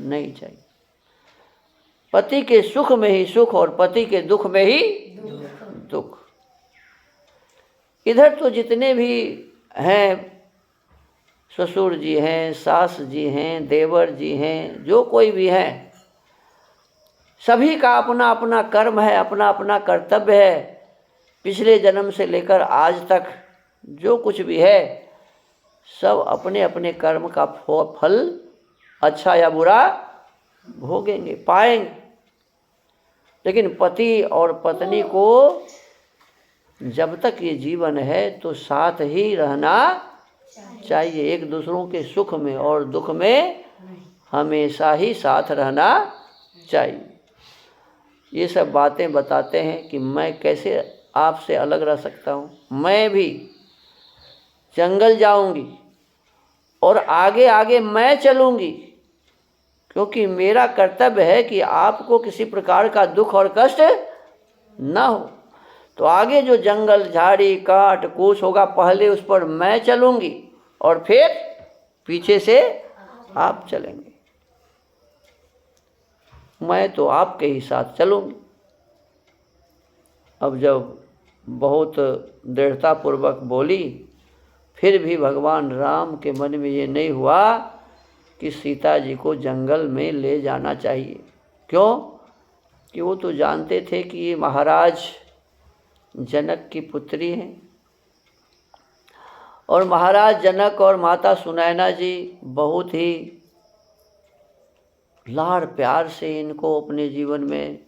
Speaker 1: नहीं चाहिए। पति के सुख में ही सुख और पति के दुख में ही दुख। इधर तो जितने भी हैं, ससुर जी हैं, सास जी हैं, देवर जी हैं, जो कोई भी है, सभी का अपना अपना कर्म है, अपना अपना कर्तव्य है। पिछले जन्म से लेकर आज तक जो कुछ भी है, सब अपने अपने कर्म का फल अच्छा या बुरा भोगेंगे, पाएंगे। लेकिन पति और पत्नी को जब तक ये जीवन है तो साथ ही रहना चाहिए। एक दूसरों के सुख में और दुख में हमेशा ही साथ रहना चाहिए। ये सब बातें बताते हैं कि मैं कैसे आपसे अलग रह सकता हूँ। मैं भी जंगल जाऊंगी और आगे आगे मैं चलूंगी, क्योंकि मेरा कर्तव्य है कि आपको किसी प्रकार का दुख और कष्ट ना हो। तो आगे जो जंगल, झाड़ी, काट, कूच होगा, पहले उस पर मैं चलूंगी और फिर पीछे से आप चलेंगे। मैं तो आपके ही साथ चलूंगी। अब जब बहुत दृढ़तापूर्वक बोली, फिर भी भगवान राम के मन में ये नहीं हुआ कि सीता जी को जंगल में ले जाना चाहिए। क्यों? कि वो तो जानते थे कि ये महाराज जनक की पुत्री हैं, और महाराज जनक और माता सुनैना जी बहुत ही लाड़ प्यार से इनको अपने जीवन में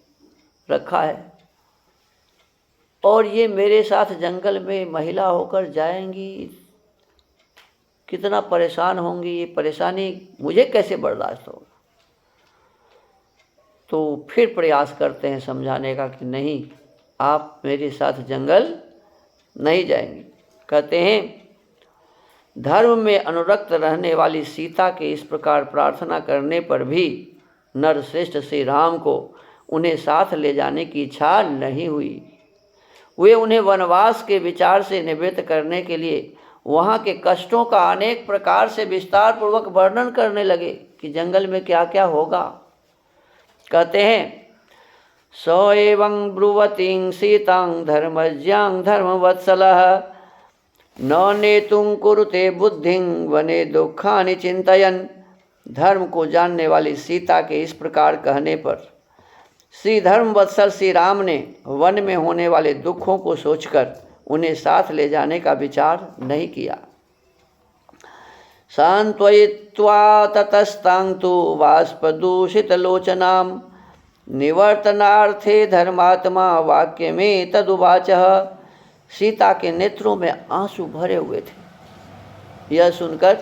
Speaker 1: रखा है, और ये मेरे साथ जंगल में महिला होकर जाएंगी, कितना परेशान होंगी, ये परेशानी मुझे कैसे बर्दाश्त होगा। तो फिर प्रयास करते हैं समझाने का कि नहीं, आप मेरे साथ जंगल नहीं जाएंगे। कहते हैं, धर्म में अनुरक्त रहने वाली सीता के इस प्रकार प्रार्थना करने पर भी नरश्रेष्ठ श्री राम को उन्हें साथ ले जाने की इच्छा नहीं हुई। वे उन्हें वनवास के विचार से निवृत्त करने के लिए वहाँ के कष्टों का अनेक प्रकार से विस्तार पूर्वक वर्णन करने लगे कि जंगल में क्या क्या होगा। कहते हैं, स एवं ब्रुवतीं सीतां धर्मज्ञां धर्मवत्सलः न नेतुं कुरुते बुद्धिं वने दुखानि चिंतयन्। धर्म को जानने वाली सीता के इस प्रकार कहने पर श्री धर्मवत्सल श्री राम ने वन में होने वाले दुखों को सोचकर उन्हें साथ ले जाने का विचार नहीं किया। सांत्वयित्वा ततस्तां तु बाष्पदूषितलोचनां निवर्तनार्थे धर्मात्मा वाक्य में तदुवाचः। सीता के नेत्रों में आंसू भरे हुए थे। यह सुनकर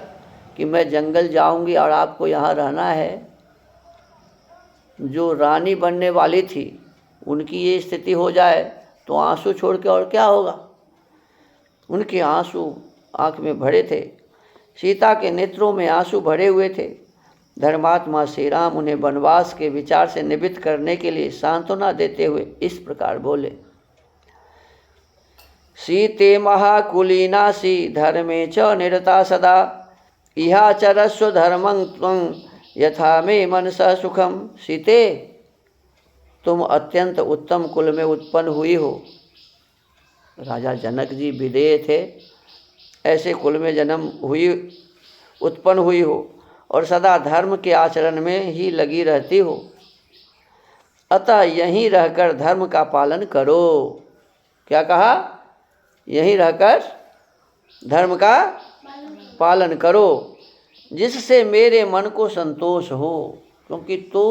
Speaker 1: कि मैं जंगल जाऊंगी और आपको यहाँ रहना है। जो रानी बनने वाली थी, उनकी ये स्थिति हो जाए तो आंसू छोड़ के और क्या होगा। उनके आंसू आँख में भरे थे, सीता के नेत्रों में आंसू भरे हुए थे। धर्मात्मा श्री राम उन्हें वनवास के विचार से निवृत्त करने के लिए सांत्वना देते हुए इस प्रकार बोले, सीते महाकुलीनासी धर्मे च निरता सदा इहा चरस्व धर्मं त्वं यथा मे मनसा सुखम। सीते, तुम अत्यंत उत्तम कुल में उत्पन्न हुई हो। राजा जनक जी विदेह थे, ऐसे कुल में उत्पन्न हुई हो और सदा धर्म के आचरण में ही लगी रहती हो। अतः यहीं रहकर धर्म का पालन करो। क्या कहा? यहीं रहकर धर्म का पालन करो, जिससे मेरे मन को संतोष हो। क्योंकि तू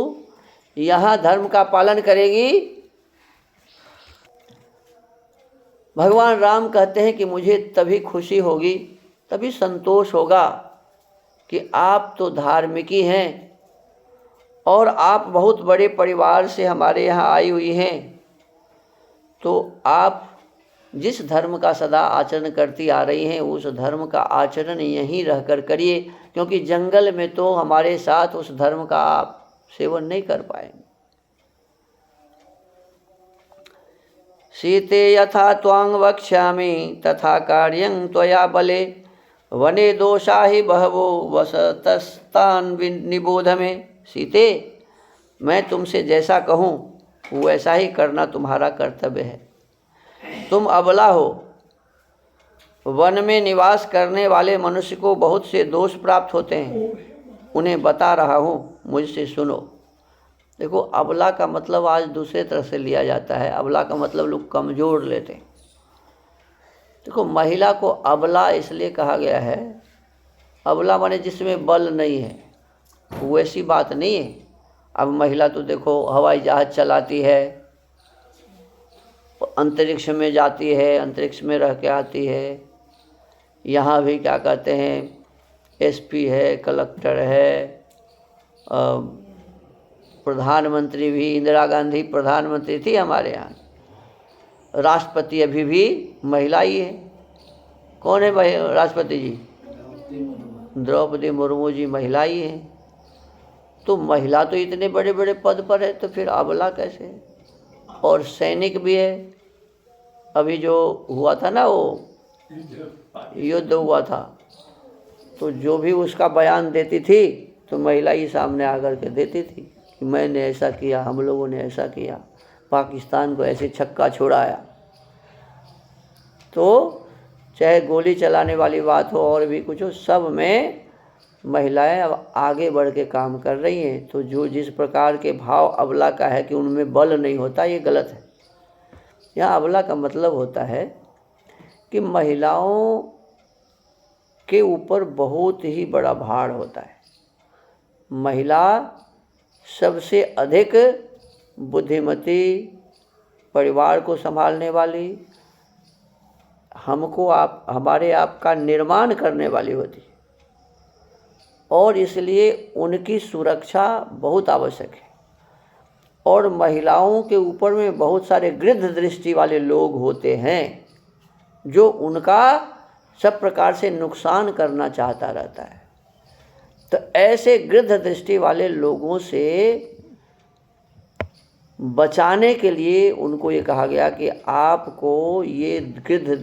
Speaker 1: यहाँ धर्म का पालन करेगी। भगवान राम कहते हैं कि मुझे तभी खुशी होगी, तभी संतोष होगा कि आप तो धार्मिकी हैं और आप बहुत बड़े परिवार से हमारे यहाँ आई हुई हैं। तो आप जिस धर्म का सदा आचरण करती आ रही हैं, उस धर्म का आचरण यहीं रहकर करिए, क्योंकि जंगल में तो हमारे साथ उस धर्म का आप सेवन नहीं कर पाएंगे। सीते यथा त्वां वक्ष्यामि तथा कार्यं त्वया बले, वने दोषा ही बहवो वसतस्तान निबोध में। सीते, मैं तुमसे जैसा कहूँ वैसा ही करना तुम्हारा कर्तव्य है। तुम अबला हो, वन में निवास करने वाले मनुष्य को बहुत से दोष प्राप्त होते हैं, उन्हें बता रहा हूँ, मुझसे सुनो। देखो, अबला का मतलब आज दूसरे तरह से लिया जाता है। अबला का मतलब लोग कमज़ोर लेते हैं। देखो, महिला को अबला इसलिए कहा गया है, अबला माने जिसमें बल नहीं है, वैसी बात नहीं है। अब महिला तो देखो हवाई जहाज़ चलाती है, अंतरिक्ष में जाती है, अंतरिक्ष में रह के आती है। यहाँ भी क्या कहते हैं, एसपी है, कलेक्टर है, प्रधानमंत्री भी, इंदिरा गांधी प्रधानमंत्री थी हमारे यहाँ, राष्ट्रपति अभी भी महिला ही है। कौन है राष्ट्रपति जी? द्रौपदी मुर्मू जी महिला ही है। तो महिला तो इतने बड़े बड़े पद पर है, तो फिर अबला कैसे? और सैनिक भी है। अभी जो हुआ था ना, वो युद्ध हुआ था, तो जो भी उसका बयान देती थी तो महिला ही सामने आकर के देती थी कि मैंने ऐसा किया, हम लोगों ने ऐसा किया, पाकिस्तान को ऐसे छक्का छुड़ाया। तो चाहे गोली चलाने वाली बात हो और भी कुछ हो, सब में महिलाएं अब आगे बढ़ के काम कर रही हैं। तो जो जिस प्रकार के भाव अबला का है कि उनमें बल नहीं होता, ये गलत है। यहाँ अबला का मतलब होता है कि महिलाओं के ऊपर बहुत ही बड़ा भार होता है। महिला सबसे अधिक बुद्धिमती, परिवार को संभालने वाली, हमारे आप का निर्माण करने वाली होती है, और इसलिए उनकी सुरक्षा बहुत आवश्यक है। और महिलाओं के ऊपर में बहुत सारे गृध्र दृष्टि वाले लोग होते हैं जो उनका सब प्रकार से नुकसान करना चाहता रहता है। तो ऐसे गृध्र दृष्टि वाले लोगों से बचाने के लिए उनको ये कहा गया कि आपको ये गृध्र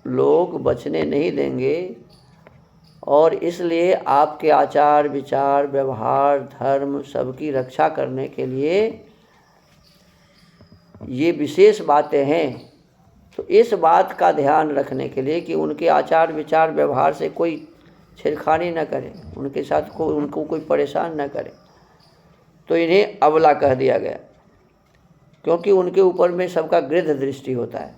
Speaker 1: लोग बचने नहीं देंगे, और इसलिए आपके आचार विचार व्यवहार धर्म सबकी रक्षा करने के लिए ये विशेष बातें हैं। तो इस बात का ध्यान रखने के लिए कि उनके आचार विचार व्यवहार से कोई छेड़खानी न करे, उनके साथ उनको कोई परेशान न करे, तो इन्हें अबला कह दिया गया, क्योंकि उनके ऊपर में सबका गृध्र दृष्टि होता है।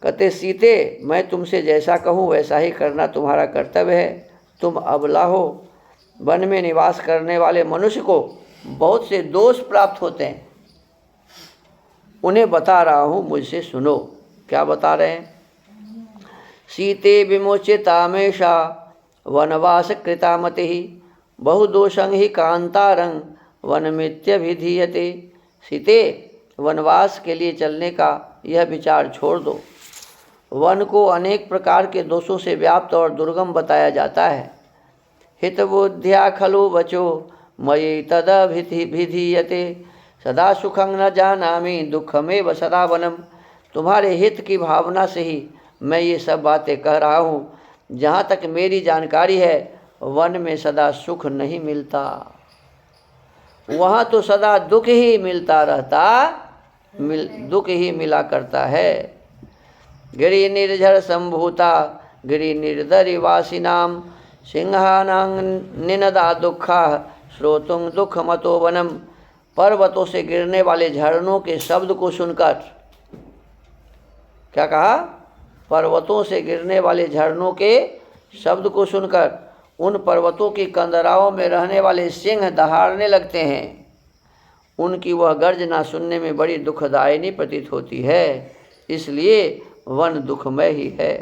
Speaker 1: कहते, सीते, मैं तुमसे जैसा कहूँ वैसा ही करना तुम्हारा कर्तव्य है। तुम अबला हो, वन में निवास करने वाले मनुष्य को बहुत से दोष प्राप्त होते हैं, उन्हें बता रहा हूँ, मुझसे सुनो। क्या बता रहे हैं? सीते विमोचितामेषा वनवास कृता मतिः, बहुदोषं हि कांतारं वनमित्यभिधीयते। सीते, वनवास के लिए चलने का यह विचार छोड़ दो। वन को अनेक प्रकार के दोषों से व्याप्त और दुर्गम बताया जाता है। हितबुद्ध्या खलु वचो मयि तदभिधीयते, सदा सुखं न जानामि दुःखमेव सदा वनम। तुम्हारे हित की भावना से ही मैं ये सब बातें कह रहा हूँ। जहाँ तक मेरी जानकारी है, वन में सदा सुख नहीं मिलता। वहाँ तो सदा दुख ही मिलता रहता, दुख ही मिला करता है। गिरि निर्झर संभूता गिरि निर्दरि वासिनाम सिंहानां निनदा दुखा श्रोतुं दुख मतो वनम। पर्वतों से गिरने वाले झरनों के शब्द को सुनकर, क्या कहा? पर्वतों से गिरने वाले झरनों के शब्द को सुनकर उन पर्वतों की कंदराओं में रहने वाले सिंह दहाड़ने लगते हैं। उनकी वह गर्जना सुनने में बड़ी दुखदायिनी प्रतीत होती है, इसलिए वन दुखमय ही है।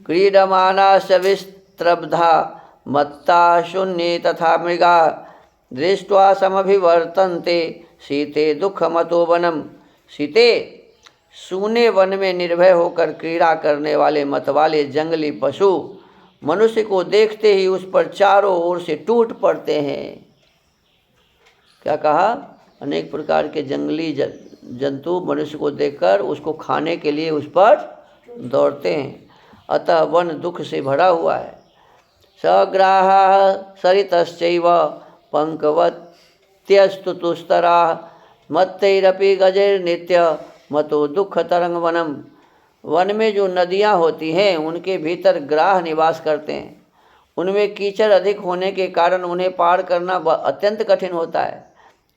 Speaker 1: क्रीडमाना सविस्त्रब्धा मत्ता शून्ये तथा मृगा दृष्ट्वा समभिवर्तन्ते सीते दुखमतो वनम। सीते, सूने वन में निर्भय होकर क्रीड़ा करने वाले मतवाले जंगली पशु मनुष्य को देखते ही उस पर चारों ओर से टूट पड़ते हैं। क्या कहा? अनेक प्रकार के जंगली जंतु मनुष्य को देखकर उसको खाने के लिए उस पर दौड़ते हैं। अतः वन दुख से भरा हुआ है। सग्राहा सरितश्चैव पंकवत्यस्तुतुस्तरा मत्तैरपि गजैर्नित्य मतो दुख तरंग वनम। वन में जो नदियाँ होती हैं उनके भीतर ग्राह निवास करते हैं। उनमें कीचड़ अधिक होने के कारण उन्हें पार करना अत्यंत कठिन होता है।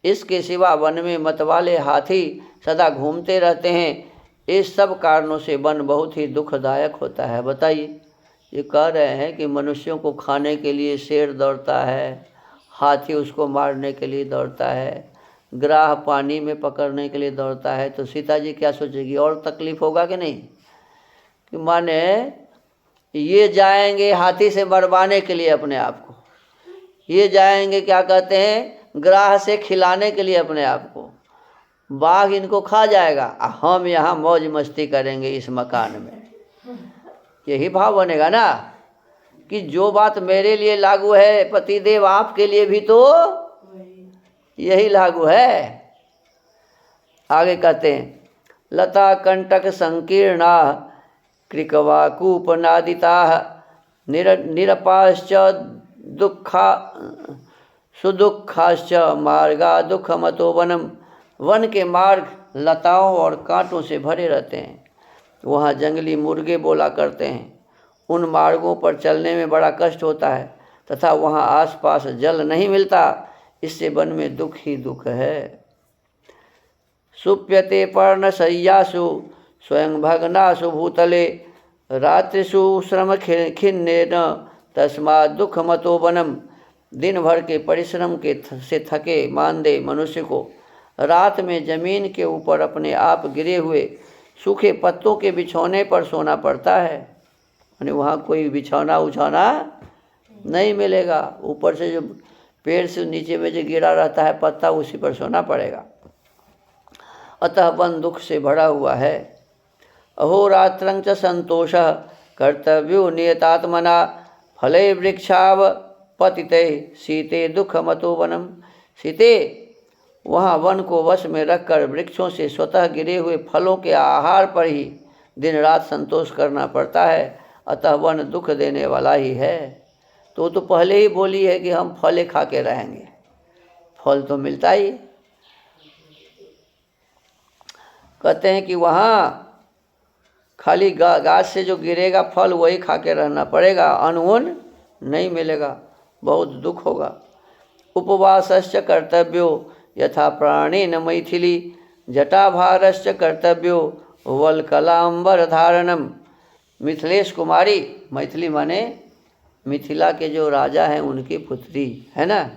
Speaker 1: इसके सिवा वन में मतवाले हाथी सदा घूमते रहते हैं। इस सब कारणों से वन बहुत ही दुखदायक होता है। बताइए, ये कह रहे हैं कि मनुष्यों को खाने के लिए शेर दौड़ता है, हाथी उसको मारने के लिए दौड़ता है, ग्राह पानी में पकड़ने के लिए दौड़ता है। तो सीता जी क्या सोचेगी? और तकलीफ होगा कि नहीं? कि माने ये जाएंगे हाथी से मरवाने के लिए अपने आप को, ये जाएंगे क्या कहते हैं ग्राह से खिलाने के लिए अपने आप को, बाघ इनको खा जाएगा, हम यहाँ मौज मस्ती करेंगे इस मकान में। यही भाव बनेगा ना कि जो बात मेरे लिए लागू है पतिदेव आपके लिए भी तो यही लागू है। आगे कहते हैं लता कंटक संकीर्णा कृकवाकूपनादिता निरपाश्च दुखा सुदुखाश्च मार्गा दुखमतो वनम। वन के मार्ग लताओं और कांटों से भरे रहते हैं। वहाँ जंगली मुर्गे बोला करते हैं। उन मार्गों पर चलने में बड़ा कष्ट होता है तथा वहाँ आसपास जल नहीं मिलता। इससे वन में दुख ही दुख है। सुप्यते पर्णशय्यासु स्वयं भग्नासु भूतले रात्रिषु श्रम खिन्नेन तस्मात् दुखमतो वनम। दिन भर के परिश्रम से थके मांदे मनुष्य को रात में जमीन के ऊपर अपने आप गिरे हुए सूखे पत्तों के बिछौने पर सोना पड़ता है। यानी वहाँ कोई बिछौना उछौना नहीं मिलेगा। ऊपर से जो पेड़ से नीचे में जो गिरा रहता है पत्ता, उसी पर सोना पड़ेगा। अतः वन दुख से भरा हुआ है। अहोरात्रं च संतोषः कर्तव्यो नियतात्मना फले वृक्षाव पतिते सीते दुखमतो वनम। सीते, वहाँ वन को वश में रखकर वृक्षों से स्वतः गिरे हुए फलों के आहार पर ही दिन रात संतोष करना पड़ता है। अतः वन दुख देने वाला ही है। तो पहले ही बोली है कि हम फले खा के रहेंगे, फल तो मिलता ही। कहते हैं कि वहाँ खाली गाछ से जो गिरेगा फल वही खा के रहना पड़ेगा, अन्न नहीं मिलेगा, बहुत दुख होगा। उपवासश्च कर्तव्यो यथा प्राणेन मैथिली जटाभारश्च कर्तव्यो वल्कलांबर धारणम। मिथिलेश कुमारी, मैथिली माने मिथिला के जो राजा हैं उनकी पुत्री है ना।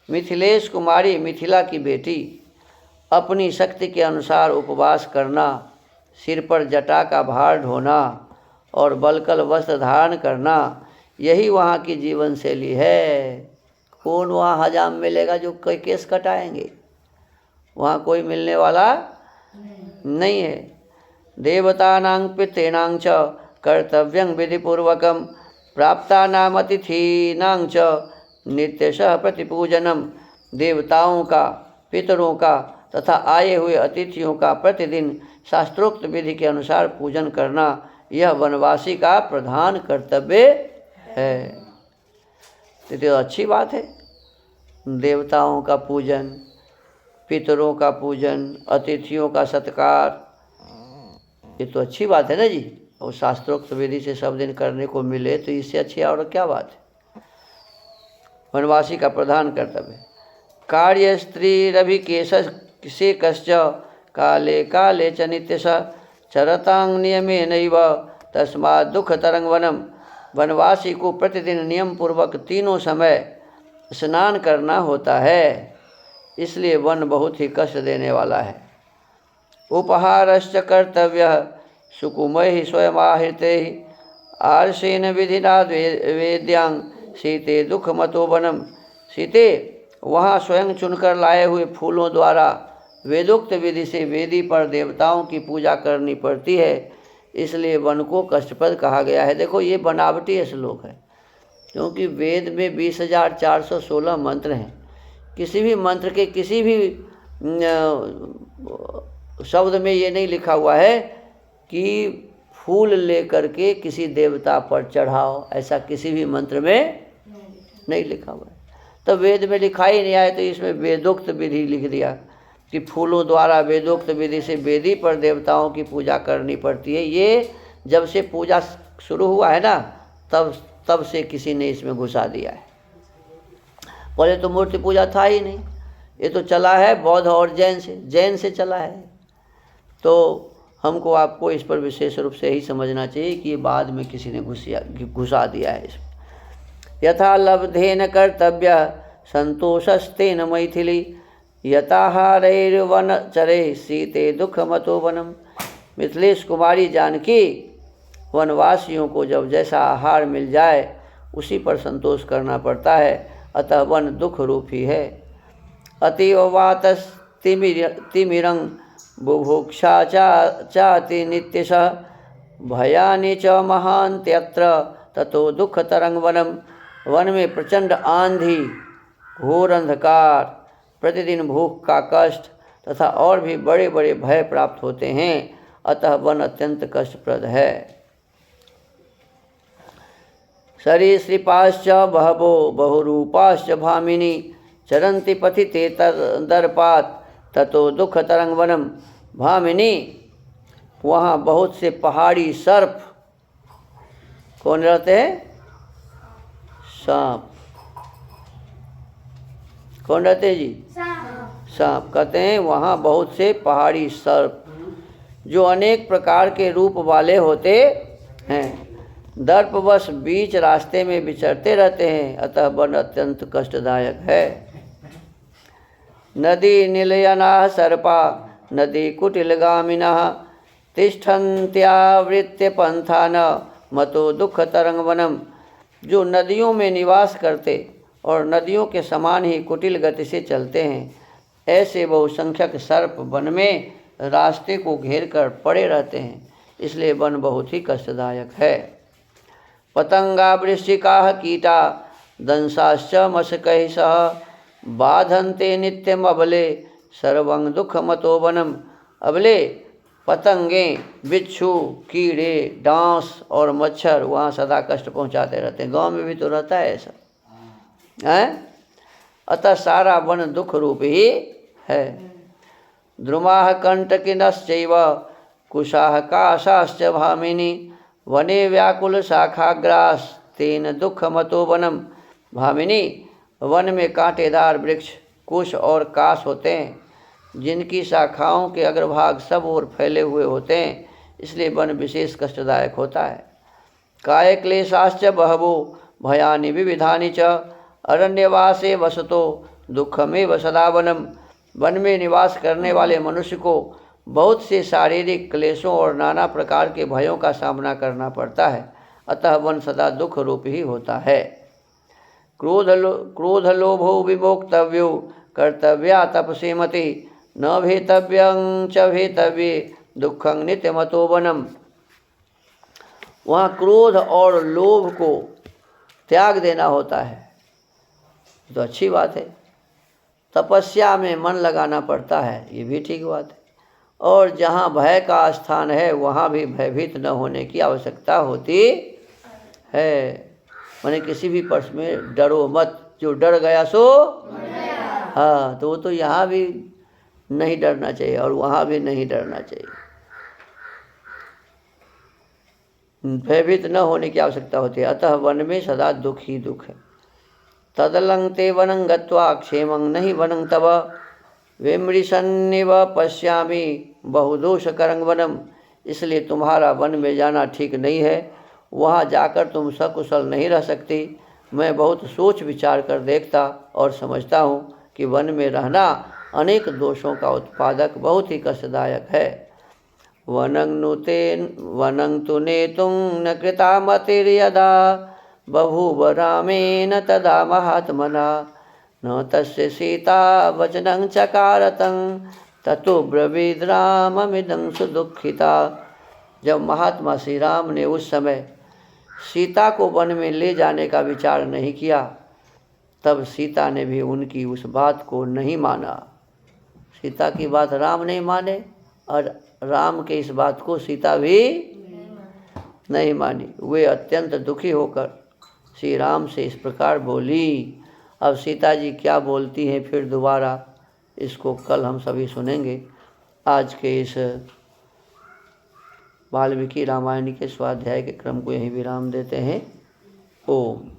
Speaker 1: मिथिलेश कुमारी, मिथिला की बेटी, अपनी शक्ति के अनुसार उपवास करना, सिर पर जटा का भार ढोना और बलकल वस्त्र धारण करना, यही वहाँ की जीवन शैली है। कौन वहाँ हजाम मिलेगा जो कोई केस कटाएंगे? वहाँ कोई मिलने वाला नहीं है। देवतानां पितॄणां च कर्तव्यं विधिपूर्वकं प्राप्तानां अतिथीनां च नित्यशः प्रतिपूजनम। देवताओं का, पितरों का तथा आए हुए अतिथियों का प्रतिदिन शास्त्रोक्त विधि के अनुसार पूजन करना, यह वनवासी का प्रधान कर्तव्य है। तो अच्छी बात है। देवताओं का पूजन, पितरों का पूजन, अतिथियों का सत्कार, ये तो अच्छी बात है ना जी। और शास्त्रोक्त विधि से सब दिन करने को मिले तो इससे अच्छी और क्या बात है। वनवासी का प्रधान कर्तव्य। कार्य स्त्री रवि केश से कश्च काले काले च नित्य स चरतांग नियमे नैव तस्मात् दुख तरंग वनम। वनवासी को प्रतिदिन नियम पूर्वक तीनों समय स्नान करना होता है, इसलिए वन बहुत ही कष्ट देने वाला है। उपहारश्च कर्तव्य सुकुमय स्वयं आहृते आर्षेन विधिना वेद्यांग सीते दुख मतो वनम। सीते, वहाँ स्वयं चुनकर लाए हुए फूलों द्वारा वेदोक्त विधि से वेदी पर देवताओं की पूजा करनी पड़ती है, इसलिए वन को कष्टप्रद कहा गया है। देखो ये बनावटी श्लोक है, क्योंकि वेद में 20,416 मंत्र हैं। किसी भी मंत्र के किसी भी शब्द में ये नहीं लिखा हुआ है कि फूल लेकर के किसी देवता पर चढ़ाओ, ऐसा किसी भी मंत्र में नहीं लिखा हुआ है। तो वेद में लिखा ही नहीं आया तो इसमें वेदोक्त विधि लिख दिया कि फूलों द्वारा वेदोक्त विधि से वेदी पर देवताओं की पूजा करनी पड़ती है। ये जब से पूजा शुरू हुआ है ना, तब से किसी ने इसमें घुसा दिया है। पहले तो मूर्ति पूजा था ही नहीं, ये तो चला है बौद्ध और जैन से चला है। तो हमको आपको इस पर विशेष रूप से ही समझना चाहिए कि ये बाद में किसी ने घुसा दिया है इसमें। यथा लब्धेन कर्तव्य संतोषस्तेन मैथिली यथाहारैर्वनचरे सीते दुख मतो वनम। मिथिलेश कुमारी जानकी वनवासियों को जब जैसा आहार मिल जाए उसी पर संतोष करना पड़ता है, अतः वन दुख रूप ही है। अतीव वातस्तिमिरं बुभुक्षा चाति नित्यश भयानि च महान्त्यत्र ततो दुख तरंग वनम। वन में प्रचंड आंधी, घोर अंधकार, प्रतिदिन भूख का कष्ट तथा और भी बड़े बड़े भय प्राप्त होते हैं, अतः वन अत्यंत कष्टप्रद है। सरीसृपाश्च बहवो बहुरूपाश्च भामिनी चरन्ति पथिते दर्पात् ततो दुख तरंग वनम। भामिनी, वहाँ बहुत से पहाड़ी सर्प, कौन रहते हैं? सांप। कौन रहते हैं जी? सांप। कहते हैं वहाँ बहुत से पहाड़ी सर्प जो अनेक प्रकार के रूप वाले होते हैं, दर्पवश बीच रास्ते में विचरते रहते हैं, अतः वन अत्यंत कष्टदायक है। नदी निलयना सर्पा नदी कुटिलगामिनः तिष्ठन्त्यावृत्य पंथान मतो दुख तरंग वनम। जो नदियों में निवास करते और नदियों के समान ही कुटिल गति से चलते हैं, ऐसे बहुसंख्यक सर्प वन में रास्ते को घेर कर पड़े रहते हैं, इसलिए वन बहुत ही कष्टदायक है। पतंगा वृश्चिका कीटा दंशाश्च मशकैः सह बाधन्ते नित्यम अबले सर्वं दुख मतो वनम। अबले, पतंगे, बिच्छू, कीड़े, डांस और मच्छर वहाँ सदा कष्ट पहुँचाते रहते हैं। गांव में भी तो रहता है ऐसा हैं, अतः सारा वन दुख रूप ही है। द्रुमाः कंटकिनश्चैव कुशाः काशाश्च भामिनी वने व्याकुल शाखाग्रास तेन दुख मतो वनम। भामिनी, वन में कांटेदार वृक्ष कुश और काश होते हैं, जिनकी शाखाओं के अग्रभाग सब ओर फैले हुए होते हैं, इसलिए वन विशेष कष्टदायक होता है। काय क्लेशाश्च बहवो भयानि विविधानि च अरण्यवासे वसतो दुखमेव सदा वनम। वन में निवास करने वाले मनुष्य को बहुत से शारीरिक क्लेशों और नाना प्रकार के भयों का सामना करना पड़ता है, अतः वन सदा दुख रूप ही होता है। क्रोध लोभो विमोक्तव्यो कर्तव्या तपसे मति न भेतव्यं च भेतव्ये दुखं नित्यमतो वनम। वहाँ क्रोध और लोभ को त्याग देना होता है, तो अच्छी बात है। तपस्या में मन लगाना पड़ता है, ये भी ठीक बात है। और जहाँ भय का स्थान है वहाँ भी भयभीत न होने की आवश्यकता होती है। माने किसी भी प्रश्न में डरो मत, जो डर गया सो हाँ, तो वो तो यहाँ भी नहीं डरना चाहिए और वहाँ भी नहीं डरना चाहिए। भयभीत न होने की आवश्यकता होती है। अतः वन में सदा दुख ही दुख है। तदलं ते वनं गत्वा क्षेमं नहि वनं तव विमृशन्निव पश्यामि बहुदोषकरं वनम। इसलिए तुम्हारा वन में जाना ठीक नहीं है, वहाँ जाकर तुम सकुशल नहीं रह सकती। मैं बहुत सोच विचार कर देखता और समझता हूँ कि वन में रहना अनेक दोषों का उत्पादक बहुत ही कष्टदायक है। वनं तु नेतुं न कृता मतिर्यदा बभूव रामेण तदा महात्मना न तस्य सीता वचनं चकारतं ततो ब्रवीद राममिदं सुदुःखिता। जब महात्मा श्री राम ने उस समय सीता को वन में ले जाने का विचार नहीं किया, तब सीता ने भी उनकी उस बात को नहीं माना। सीता की बात राम नहीं माने और राम के इस बात को सीता भी नहीं मानी। वे अत्यंत दुखी होकर श्री राम से इस प्रकार बोली। अब सीता जी क्या बोलती हैं फिर दोबारा, इसको कल हम सभी सुनेंगे। आज के इस वाल्मीकि रामायण के स्वाध्याय के क्रम को यहीं विराम देते हैं। ओम।